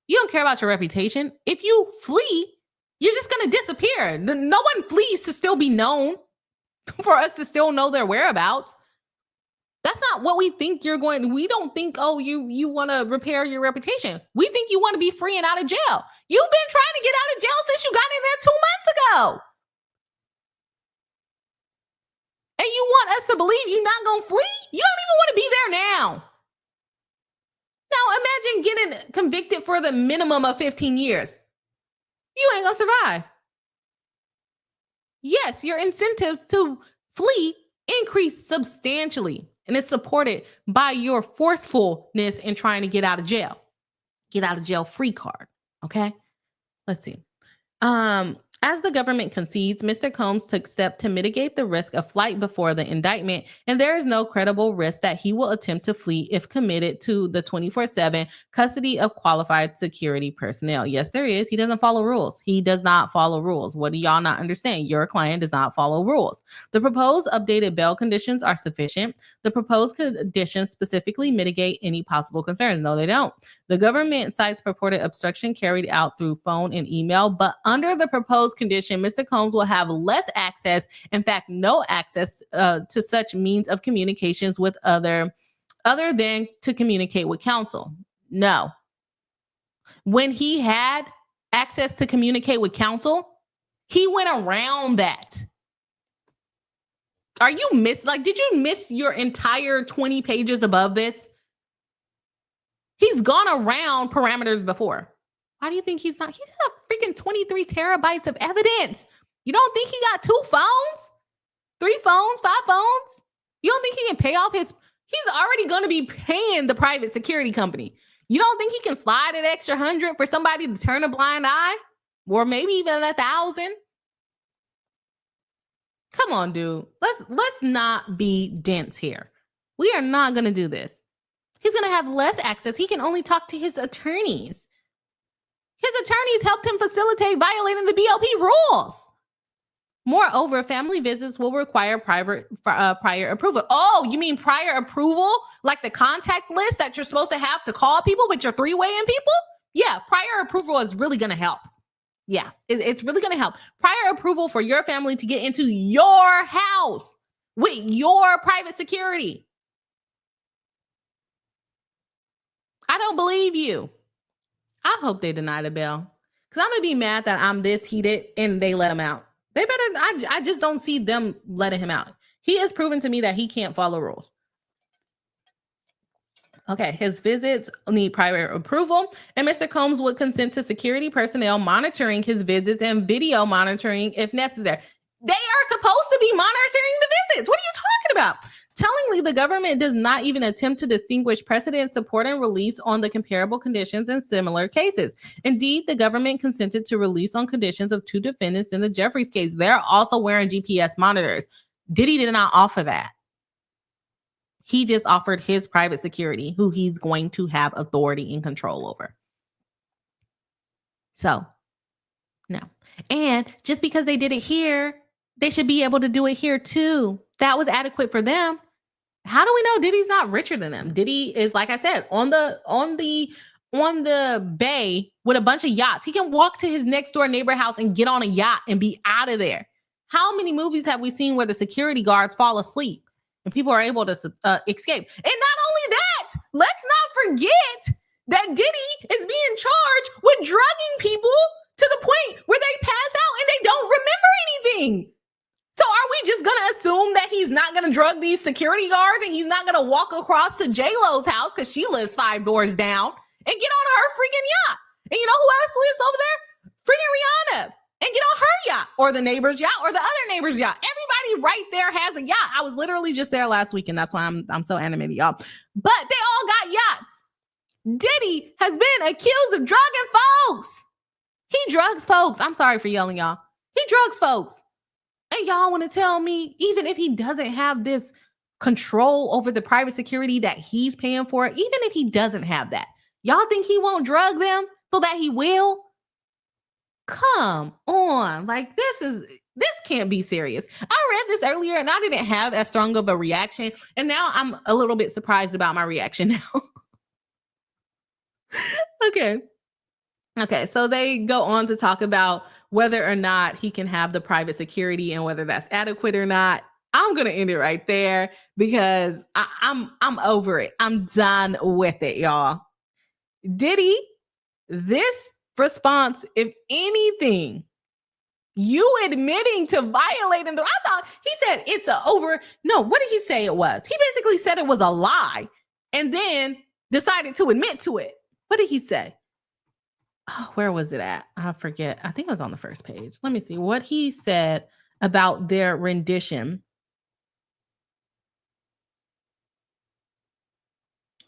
You don't care about your reputation. If you flee, you're just going to disappear. No one flees to still be known, for us to still know their whereabouts. That's not what we think you're going. We don't think, oh, you want to repair your reputation. We think you want to be free and out of jail. You've been trying to get out of jail since you got in there 2 months ago. And you want us to believe you're not going to flee? You don't even want to be there now. Now imagine getting convicted for the minimum of 15 years. You ain't going to survive. Yes, your incentives to flee increase substantially. And it's supported by your forcefulness in trying to get out of jail. Get out of jail free card. Okay. Let's see. As the government concedes, Mr. Combs took steps to mitigate the risk of flight before the indictment, and there is no credible risk that he will attempt to flee if committed to the 24/7 custody of qualified security personnel. Yes, there is. He doesn't follow rules. He does not follow rules. What do y'all not understand? Your client does not follow rules. The proposed updated bail conditions are sufficient. The proposed conditions specifically mitigate any possible concerns. No, they don't. The government cites purported obstruction carried out through phone and email, but under the proposed condition, Mr. Combs will have less access, in fact, no access to such means of communications with other than to communicate with counsel. No. When he had access to communicate with counsel, he went around that. Did you miss your entire 20 pages above this? He's gone around parameters before. Why do you think he's not? He's got freaking 23 terabytes of evidence. You don't think he got 2 phones? 3 phones? 5 phones? You don't think he can pay off he's already going to be paying the private security company. You don't think he can slide an extra 100 for somebody to turn a blind eye? Or maybe even 1,000? Come on, dude. Let's not be dense here. We are not going to do this. He's going to have less access. He can only talk to his attorneys. His attorneys helped him facilitate violating the BLP rules. Moreover, family visits will require prior approval. Oh, you mean prior approval? Like the contact list that you're supposed to have to call people with your 3-way-in people? Yeah, prior approval is really going to help. Yeah, it's really going to help. Prior approval for your family to get into your house with your private security. I don't believe you. I hope they deny the bail, Because I'm going to be mad that I'm this heated and they let him out. They better, I just don't see them letting him out. He has proven to me that he can't follow rules. Okay, his visits need prior approval, and Mr. Combs would consent to security personnel monitoring his visits and video monitoring if necessary. They are supposed to be monitoring the visits. What are you talking about? Tellingly, the government does not even attempt to distinguish precedent, support, and release on the comparable conditions in similar cases. Indeed, the government consented to release on conditions of 2 defendants in the Jeffries case. They're also wearing GPS monitors. Diddy did not offer that. He just offered his private security, who he's going to have authority and control over. So, no. And just because they did it here, they should be able to do it here too. That was adequate for them. How do we know Diddy's not richer than them? Diddy is, like I said, on the bay with a bunch of yachts. He can walk to his next door neighbor house and get on a yacht and be out of there. How many movies have we seen where the security guards fall asleep and people are able to escape? And not only that, let's not forget that Diddy is being charged with drugging people to the point where they pass out and they don't remember anything. So are we just going to assume that he's not going to drug these security guards and he's not going to walk across to J-Lo's house because she lives 5 doors down and get on her freaking yacht? And you know who else lives over there? Freaking Rihanna. And get on her yacht or the neighbor's yacht or the other neighbor's yacht. Everybody right there has a yacht. I was literally just there last week and that's why I'm so animated, y'all. But they all got yachts. Diddy has been accused of drugging folks. He drugs folks. I'm sorry for yelling, y'all. He drugs folks. And y'all want to tell me, even if he doesn't have this control over the private security that he's paying for, even if he doesn't have that, y'all think he won't drug them so that he will? Come on. Like, this can't be serious. I read this earlier and I didn't have as strong of a reaction. And now I'm a little bit surprised about my reaction now. Okay, so they go on to talk about whether or not he can have the private security and whether that's adequate or not. I'm going to end it right there because I'm over it. I'm done with it, y'all. Diddy, this response, if anything, you admitting to violating I thought he said it's no, what did he say it was? He basically said it was a lie and then decided to admit to it. What did he say? Oh, where was it at? I forget. I think it was on the first page. Let me see what he said about their rendition.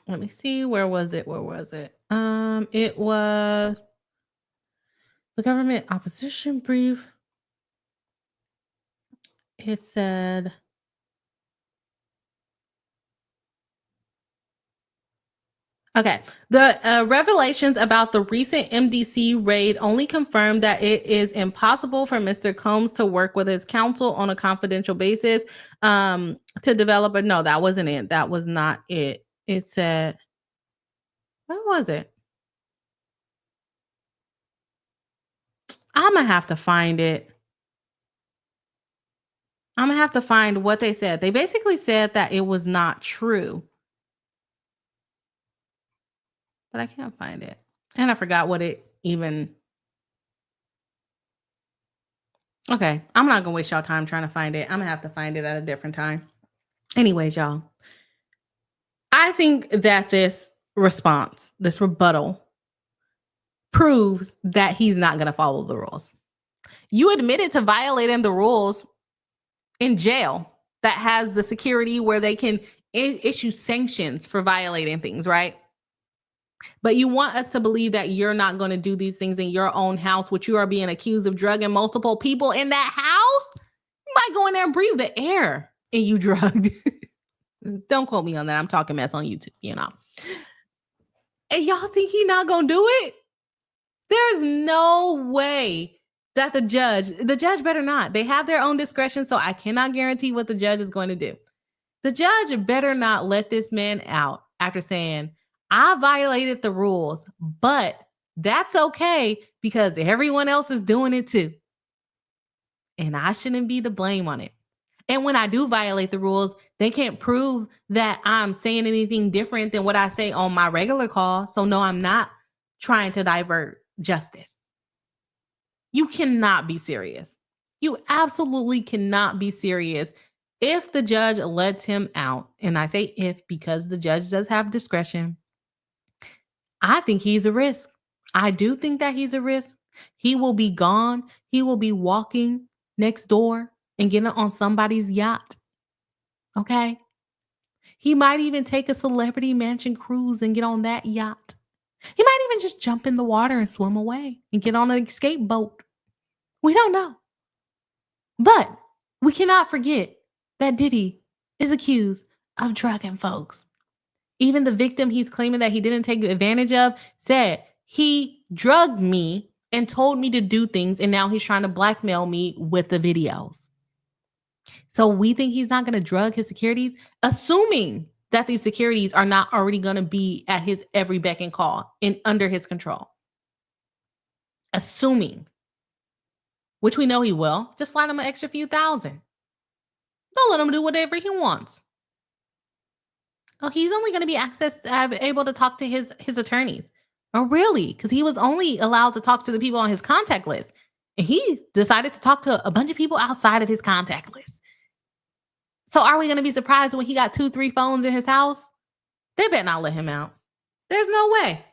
Let me see. Where was it? It was the government opposition brief. It said, okay, the revelations about the recent MDC raid only confirmed that it is impossible for Mr. Combs to work with his counsel on a confidential basis to develop no, that wasn't it. That was not it. It said, what was it? I'm going to have to find it. I'm going to have to find what they said. They basically said that it was not true. But I can't find it. And I forgot what it even... Okay, I'm not going to waste y'all time trying to find it. I'm going to have to find it at a different time. Anyways, y'all, I think that this response, this rebuttal, proves that he's not going to follow the rules. You admitted to violating the rules in jail that has the security where they can issue sanctions for violating things, right? But you want us to believe that you're not going to do these things in your own house, which you are being accused of drugging multiple people in that house. You might go in there and breathe the air and you drugged. Don't quote me on that. I'm talking mess on YouTube, you know. And y'all think he's not going to do it? There's no way that the judge better not. They have their own discretion, so I cannot guarantee what the judge is going to do. The judge better not let this man out after saying, I violated the rules, but that's okay because everyone else is doing it too. And I shouldn't be the blame on it. And when I do violate the rules, they can't prove that I'm saying anything different than what I say on my regular call. So no, I'm not trying to divert justice. You cannot be serious. You absolutely cannot be serious. If the judge lets him out, and I say if because the judge does have discretion, I think he's a risk. I do think that he's a risk. He will be gone. He will be walking next door and getting on somebody's yacht. Okay? He might even take a celebrity mansion cruise and get on that yacht. He might even just jump in the water and swim away and get on an escape boat. We don't know. But we cannot forget that Diddy is accused of drugging folks. Even the victim he's claiming that he didn't take advantage of said he drugged me and told me to do things, and now he's trying to blackmail me with the videos. So we think he's not going to drug his securities, assuming that these securities are not already going to be at his every beck and call and under his control. Assuming, which we know he will, just slide him an extra few thousand. Don't let him do whatever he wants. Oh, he's only going to be able to talk to his attorneys. Oh, really? Because he was only allowed to talk to the people on his contact list. And he decided to talk to a bunch of people outside of his contact list. So are we going to be surprised when he got 2-3 phones in his house? They better not let him out. There's no way.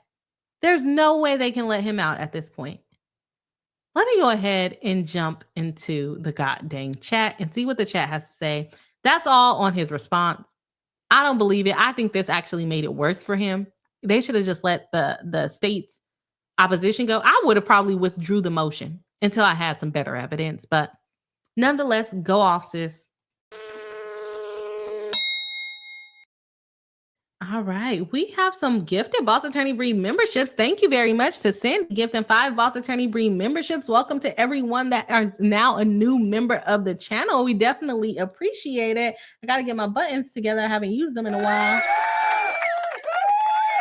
There's no way they can let him out at this point. Let me go ahead and jump into the goddamn chat and see what the chat has to say. That's all on his response. I don't believe it. I think this actually made it worse for him. They should have just let the state's opposition go. I would have probably withdrew the motion until I had some better evidence. But nonetheless, go off, sis. All right. We have some gifted Boss Attorney Bree memberships. Thank you very much to Cindy gifting 5 Boss Attorney Bree memberships. Welcome to everyone that is now a new member of the channel. We definitely appreciate it. I got to get my buttons together. I haven't used them in a while.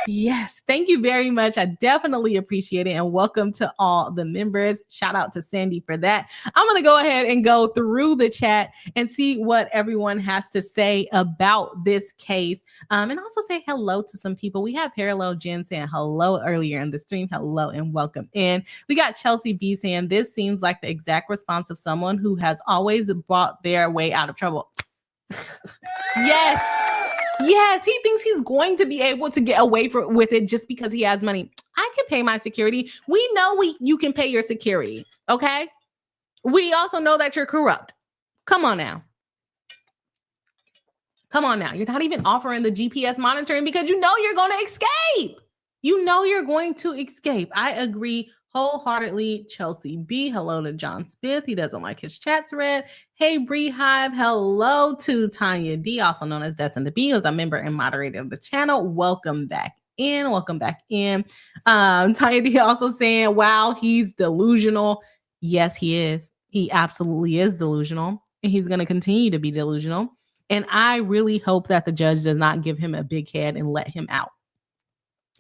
Yes, thank you very much. I definitely appreciate it. And welcome to all the members. Shout out to Sandy for that. I'm going to go ahead and go through the chat and see what everyone has to say about this case. And also say hello to some people. We have Parallel Jen saying hello earlier in the stream. Hello and welcome in. We got Chelsea B saying this seems like the exact response of someone who has always brought their way out of trouble. Yes. Yes, he thinks he's going to be able to get away with it just because he has money. I can pay my security. We know you can pay your security, okay? We also know that you're corrupt. Come on now. Come on now. You're not even offering the GPS monitoring because you know you're going to escape. You know you're going to escape. I agree wholeheartedly. Chelsea B. Hello to John Smith. He doesn't like his chats read. Hey, BriHive. Hello to Tanya D, also known as Destin the B, who's a member and moderator of the channel. Welcome back in. Welcome back in. Tanya D also saying, wow, he's delusional. Yes, he is. He absolutely is delusional. And he's going to continue to be delusional. And I really hope that the judge does not give him a big head and let him out.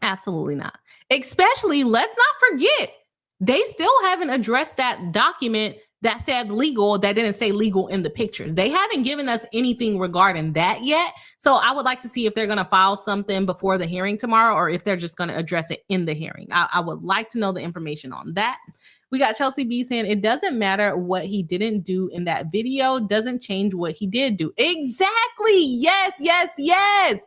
Absolutely not. Especially, let's not forget, they still haven't addressed that document that said legal, that didn't say legal in the pictures. They haven't given us anything regarding that yet. So I would like to see if they're going to file something before the hearing tomorrow or if they're just going to address it in the hearing. I would like to know the information on that. We got Chelsea B saying it doesn't matter what he didn't do in that video, doesn't change what he did do. Exactly. Yes, yes, yes.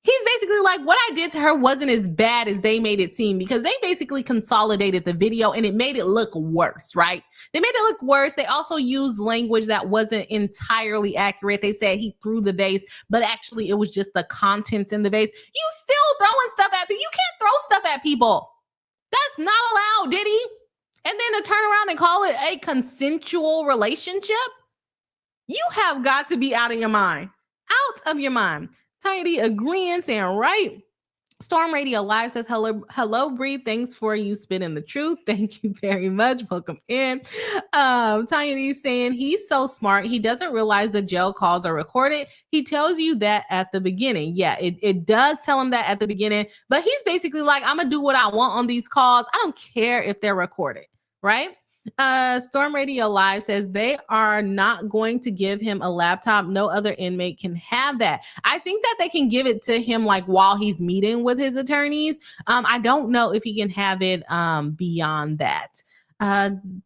He's basically like, what I did to her wasn't as bad as they made it seem because they basically consolidated the video and it made it look worse, right? They made it look worse. They also used language that wasn't entirely accurate. They said he threw the vase, but actually it was just the contents in the vase. You still throwing stuff at people. You can't throw stuff at people. That's not allowed, Diddy. And then to turn around and call it a consensual relationship? You have got to be out of your mind. Out of your mind. Tiny agreeing, saying right. Storm Radio Live says, hello, Bree. Thanks for you spitting the truth. Thank you very much. Welcome in. Tiny saying he's so smart. He doesn't realize the jail calls are recorded. He tells you that at the beginning. Yeah, it does tell him that at the beginning, but he's basically like, I'm going to do what I want on these calls. I don't care if they're recorded, right? Storm Radio Live says they are not going to give him a laptop. No other inmate can have that. I think that they can give it to him like while he's meeting with his attorneys. I don't know if he can have it beyond that.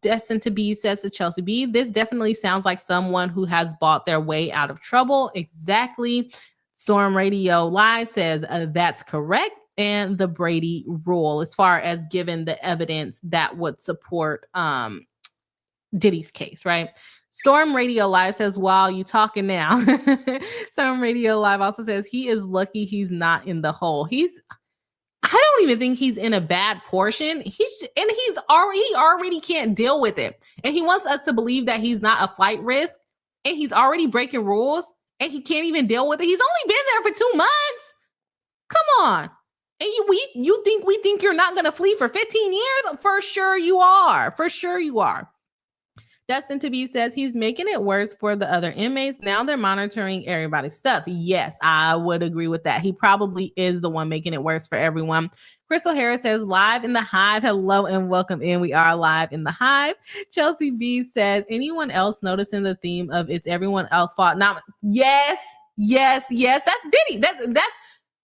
Destined to Be says to Chelsea B, this definitely sounds like someone who has bought their way out of trouble. Exactly. Storm Radio Live says that's correct. And the Brady rule, as far as given the evidence that would support Diddy's case, right? Storm Radio Live says, while you talking now, Storm Radio Live also says he is lucky he's not in the hole. I don't even think he's in a bad portion. He already can't deal with it. And he wants us to believe that he's not a flight risk and he's already breaking rules and he can't even deal with it. He's only been there for 2 months. Come on. And we think you're not going to flee for 15 years? For sure you are. For sure you are. Destined to Be says he's making it worse for the other inmates. Now they're monitoring everybody's stuff. Yes, I would agree with that. He probably is the one making it worse for everyone. Crystal Harris says, live in the Hive. Hello and welcome in. We are live in the Hive. Chelsea B says, anyone else noticing the theme of it's everyone else's fault? Now, yes. That's Diddy. That's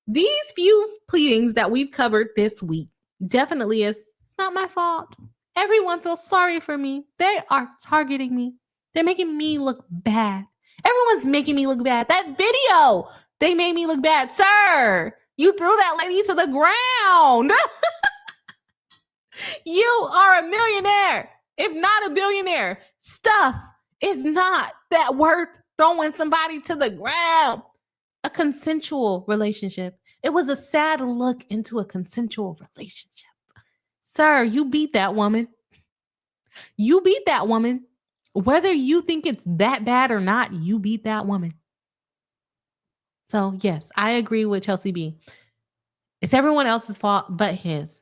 these few pleadings that we've covered this week definitely is, it's not my fault. Everyone feels sorry for me. They are targeting me. They're making me look bad. Everyone's making me look bad. That video, they made me look bad. Sir, you threw that lady to the ground. You are a millionaire, if not a billionaire. Stuff is not that worth throwing somebody to the ground. A consensual relationship. It was a sad look into a consensual relationship. Sir, you beat that woman. You beat that woman. Whether you think it's that bad or not, you beat that woman. So, yes, I agree with Chelsea B. It's everyone else's fault but his.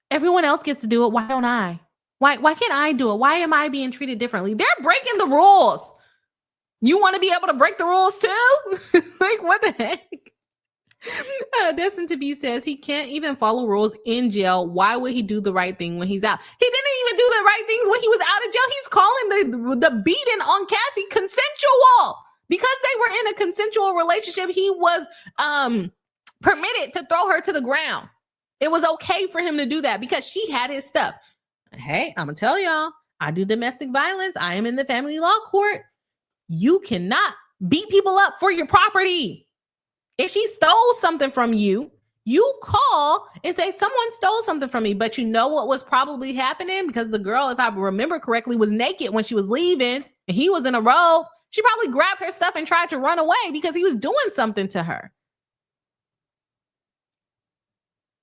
Everyone else gets to do it. Why don't I? Why can't I do it? Why am I being treated differently? They're breaking the rules. You want to be able to break the rules too? Like, what the heck? Destined to Be says he can't even follow rules in jail. Why would he do the right thing when he's out? He didn't even do the right things when he was out of jail. He's calling the beating on Cassie consensual. Because they were in a consensual relationship, he was permitted to throw her to the ground. It was okay for him to do that because she had his stuff. Hey, I'm gonna tell y'all, I do domestic violence. I am in the family law court. You cannot beat people up for your property. If she stole something from you, you call and say, someone stole something from me. But you know what was probably happening? Because the girl, if I remember correctly, was naked when she was leaving and he was in a robe. She probably grabbed her stuff and tried to run away because he was doing something to her.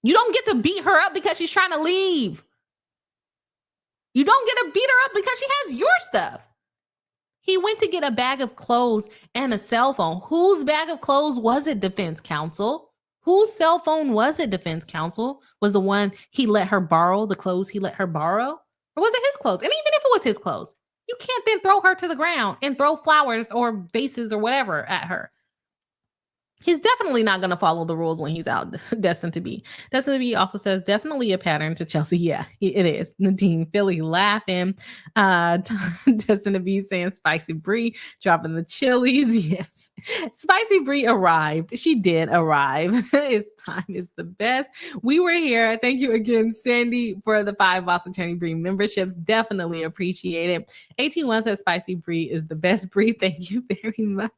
You don't get to beat her up because she's trying to leave. You don't get to beat her up because she has your stuff. He went to get a bag of clothes and a cell phone. Whose bag of clothes was it, defense counsel? Whose cell phone was it, defense counsel? Was the one he let her borrow, the clothes he let her borrow? Or was it his clothes? And even if it was his clothes, you can't then throw her to the ground and throw flowers or vases or whatever at her. He's definitely not going to follow the rules when he's out. Destined to Be. Destined to Be also says definitely a pattern to Chelsea. Yeah, it is. Nadine Philly laughing. Destined to Be saying Spicy Brie dropping the chilies. Yes. Spicy Brie arrived. She did arrive. It's time is the best. We were here. Thank you again, Sandy, for the 5 Boss Attorney Brie memberships. Definitely appreciate it. 18-1 says Spicy Brie is the best Brie. Thank you very much.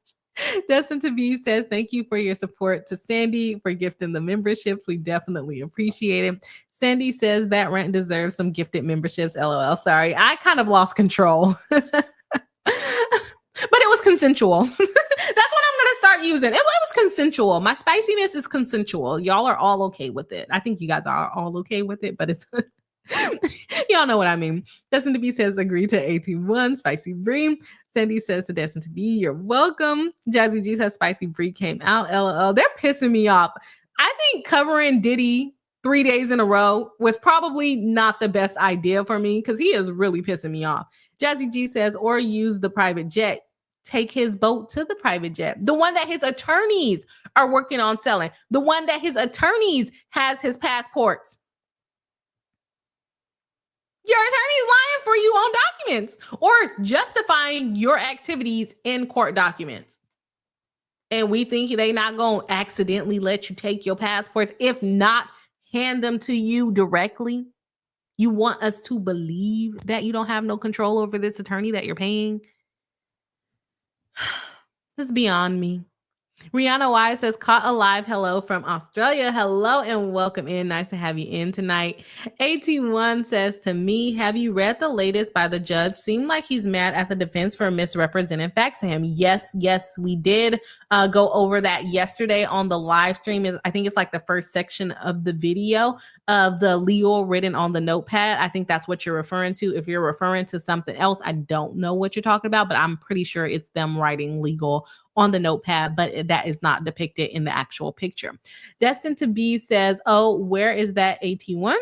Destined to Be says, thank you for your support to Sandy for gifting the memberships. We definitely appreciate it. Sandy says that rant deserves some gifted memberships. LOL. Sorry, I kind of lost control. But it was consensual. That's what I'm going to start using. It was consensual. My spiciness is consensual. Y'all are all okay with it. I think you guys are all okay with it, but it's... Y'all know what I mean. Destined to Be says, agree to 18-1. Spicy Brie. Sandy says to Destined to Be, you're welcome. Jazzy G says Spicy Brie came out. LOL. They're pissing me off. I think covering Diddy 3 days in a row was probably not the best idea for me because he is really pissing me off. Jazzy G says, or use the private jet. Take his boat to the private jet. The one that his attorneys are working on selling. The one that his attorneys has his passports. Your attorney's lying for you on documents or justifying your activities in court documents. And we think they not going to accidentally let you take your passports, if not hand them to you directly. You want us to believe that you don't have no control over this attorney that you're paying? This is beyond me. Rihanna Wise says, caught alive. Hello from Australia. Hello and welcome in. Nice to have you in tonight. AT1 says to me, have you read the latest by the judge? Seemed like he's mad at the defense for misrepresenting facts to him. Yes, we did go over that yesterday on the live stream. I think it's like the first section of the video of the legal written on the notepad. I think that's what you're referring to. If you're referring to something else, I don't know what you're talking about, but I'm pretty sure it's them writing legal on the notepad, but that is not depicted in the actual picture. Destined to Be says, oh, where is that AT1?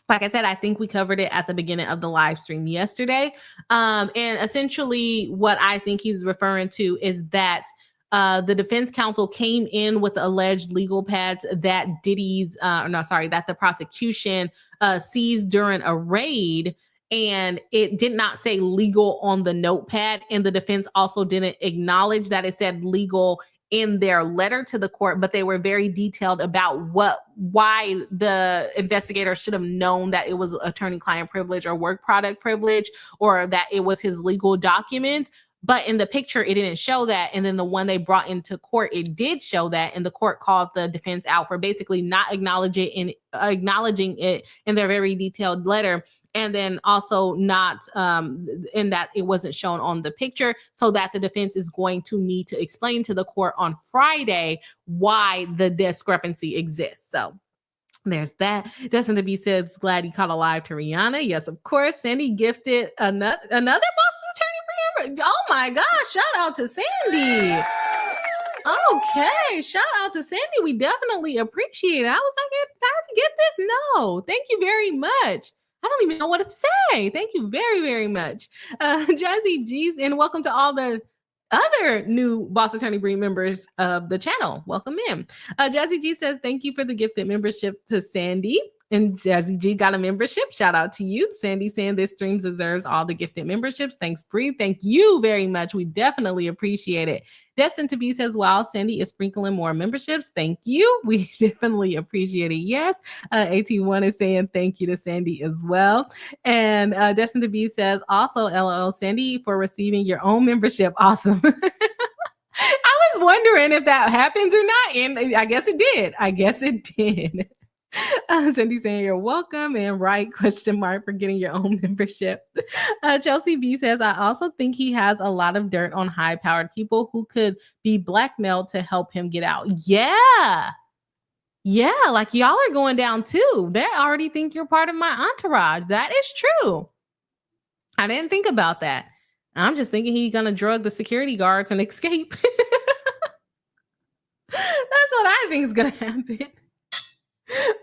Like I said, I think we covered it at the beginning of the live stream yesterday. And essentially what I think he's referring to is that the defense counsel came in with alleged legal pads that that the prosecution seized during a raid, and it did not say legal on the notepad. And the defense also didn't acknowledge that it said legal in their letter to the court, but they were very detailed about why the investigator should have known that it was attorney-client privilege or work product privilege, or that it was his legal document. But in the picture, it didn't show that. And then the one they brought into court, it did show that. And the court called the defense out for basically not acknowledging it in their very detailed letter. And then also not in that it wasn't shown on the picture, so that the defense is going to need to explain to the court on Friday why the discrepancy exists. So there's that. Destin to Be says, glad you caught alive to Rihanna. Yes, of course. Sandy gifted another Boston attorney member. Oh my gosh, shout out to Sandy. Okay, shout out to Sandy. We definitely appreciate it. I was like, time to get this. No, thank you very much. I don't even know what to say. Thank you very, very much. Jazzy G's, and welcome to all the other new Boss Attorney Breed members of the channel. Welcome in. Jazzy G says, thank you for the gifted membership to Sandy. And Jazzy G got a membership. Shout out to you. Sandy saying this stream deserves all the gifted memberships. Thanks, Bree. Thank you very much. We definitely appreciate it. Destined to Be says, wow, Sandy is sprinkling more memberships. Thank you. We definitely appreciate it. Yes. AT1 is saying thank you to Sandy as well. And Destined to Be says, also, LOL, Sandy, for receiving your own membership. Awesome. I was wondering if that happens or not. And I guess it did. Cindy saying you're welcome, and right ? For getting your own membership. Chelsea B says, I also think he has a lot of dirt on high-powered people who could be blackmailed to help him get out. Yeah, like y'all are going down too. They already think you're part of my entourage. That is true. I didn't think about that. I'm just thinking he's gonna drug the security guards and escape. That's what I think is gonna happen.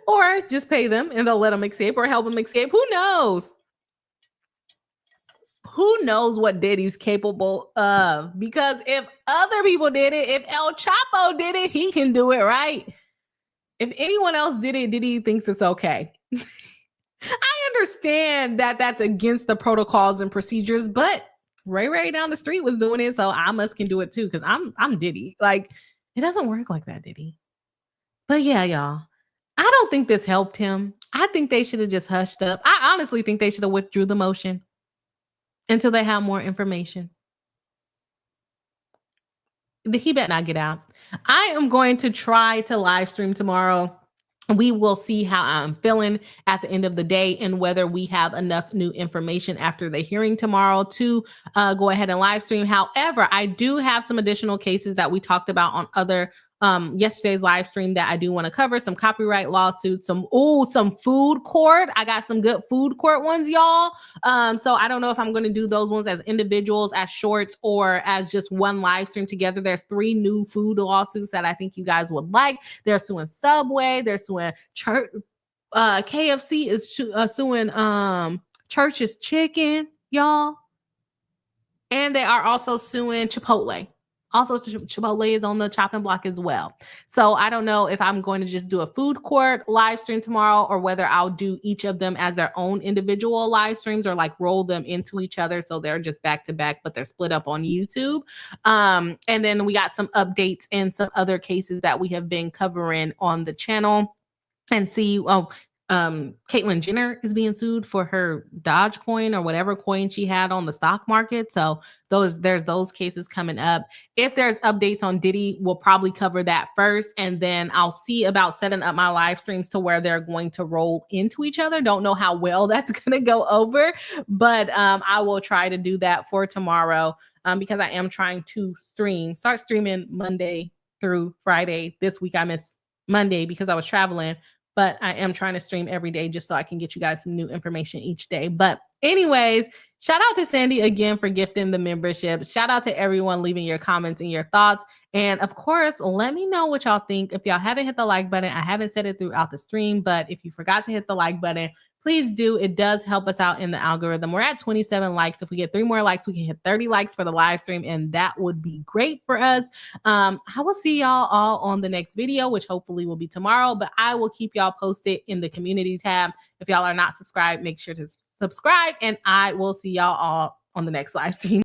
Or just pay them and they'll let them escape, or help them escape. Who knows? Who knows what Diddy's capable of? Because if other people did it, if El Chapo did it, he can do it, right? If anyone else did it, Diddy thinks it's okay. I understand that that's against the protocols and procedures, but Ray down the street was doing it, so I can do it too, because I'm Diddy. Like, it doesn't work like that, Diddy. But yeah, y'all. I don't think this helped him. I think they should have just hushed up. I honestly think they should have withdrew the motion until they have more information. He better not get out. I am going to try to live stream tomorrow. We will see how I'm feeling at the end of the day and whether we have enough new information after the hearing tomorrow to go ahead and live stream. However, I do have some additional cases that we talked about on other yesterday's live stream that I do want to cover. Some copyright lawsuits, some food court. I got some good food court ones, y'all. So I don't know if I'm going to do those ones as individuals, as shorts, or as just one live stream together. There's 3 new food lawsuits that I think you guys would like. They're suing Subway. They're suing KFC is suing Church's Chicken, y'all. And they are also suing Chipotle. Also, Chipotle is on the chopping block as well. So I don't know if I'm going to just do a food court live stream tomorrow, or whether I'll do each of them as their own individual live streams, or like roll them into each other so they're just back to back, but they're split up on YouTube. And then we got some updates and some other cases that we have been covering on the channel, and see. Caitlyn Jenner is being sued for her Dogecoin or whatever coin she had on the stock market. So there's those cases coming up. If there's updates on Diddy, we'll probably cover that first. And then I'll see about setting up my live streams to where they're going to roll into each other. Don't know how well that's going to go over, but I will try to do that for tomorrow because I am trying to start streaming Monday through Friday. This week I missed Monday because I was traveling, but I am trying to stream every day just so I can get you guys some new information each day. But anyways, shout out to Sandy again for gifting the membership. Shout out to everyone leaving your comments and your thoughts. And of course, let me know what y'all think. If y'all haven't hit the like button, I haven't said it throughout the stream, but if you forgot to hit the like button, please do. It does help us out in the algorithm. We're at 27 likes. If we get 3 more likes, we can hit 30 likes for the live stream, and that would be great for us. I will see y'all all on the next video, which hopefully will be tomorrow, but I will keep y'all posted in the community tab. If y'all are not subscribed, make sure to subscribe, and I will see y'all all on the next live stream.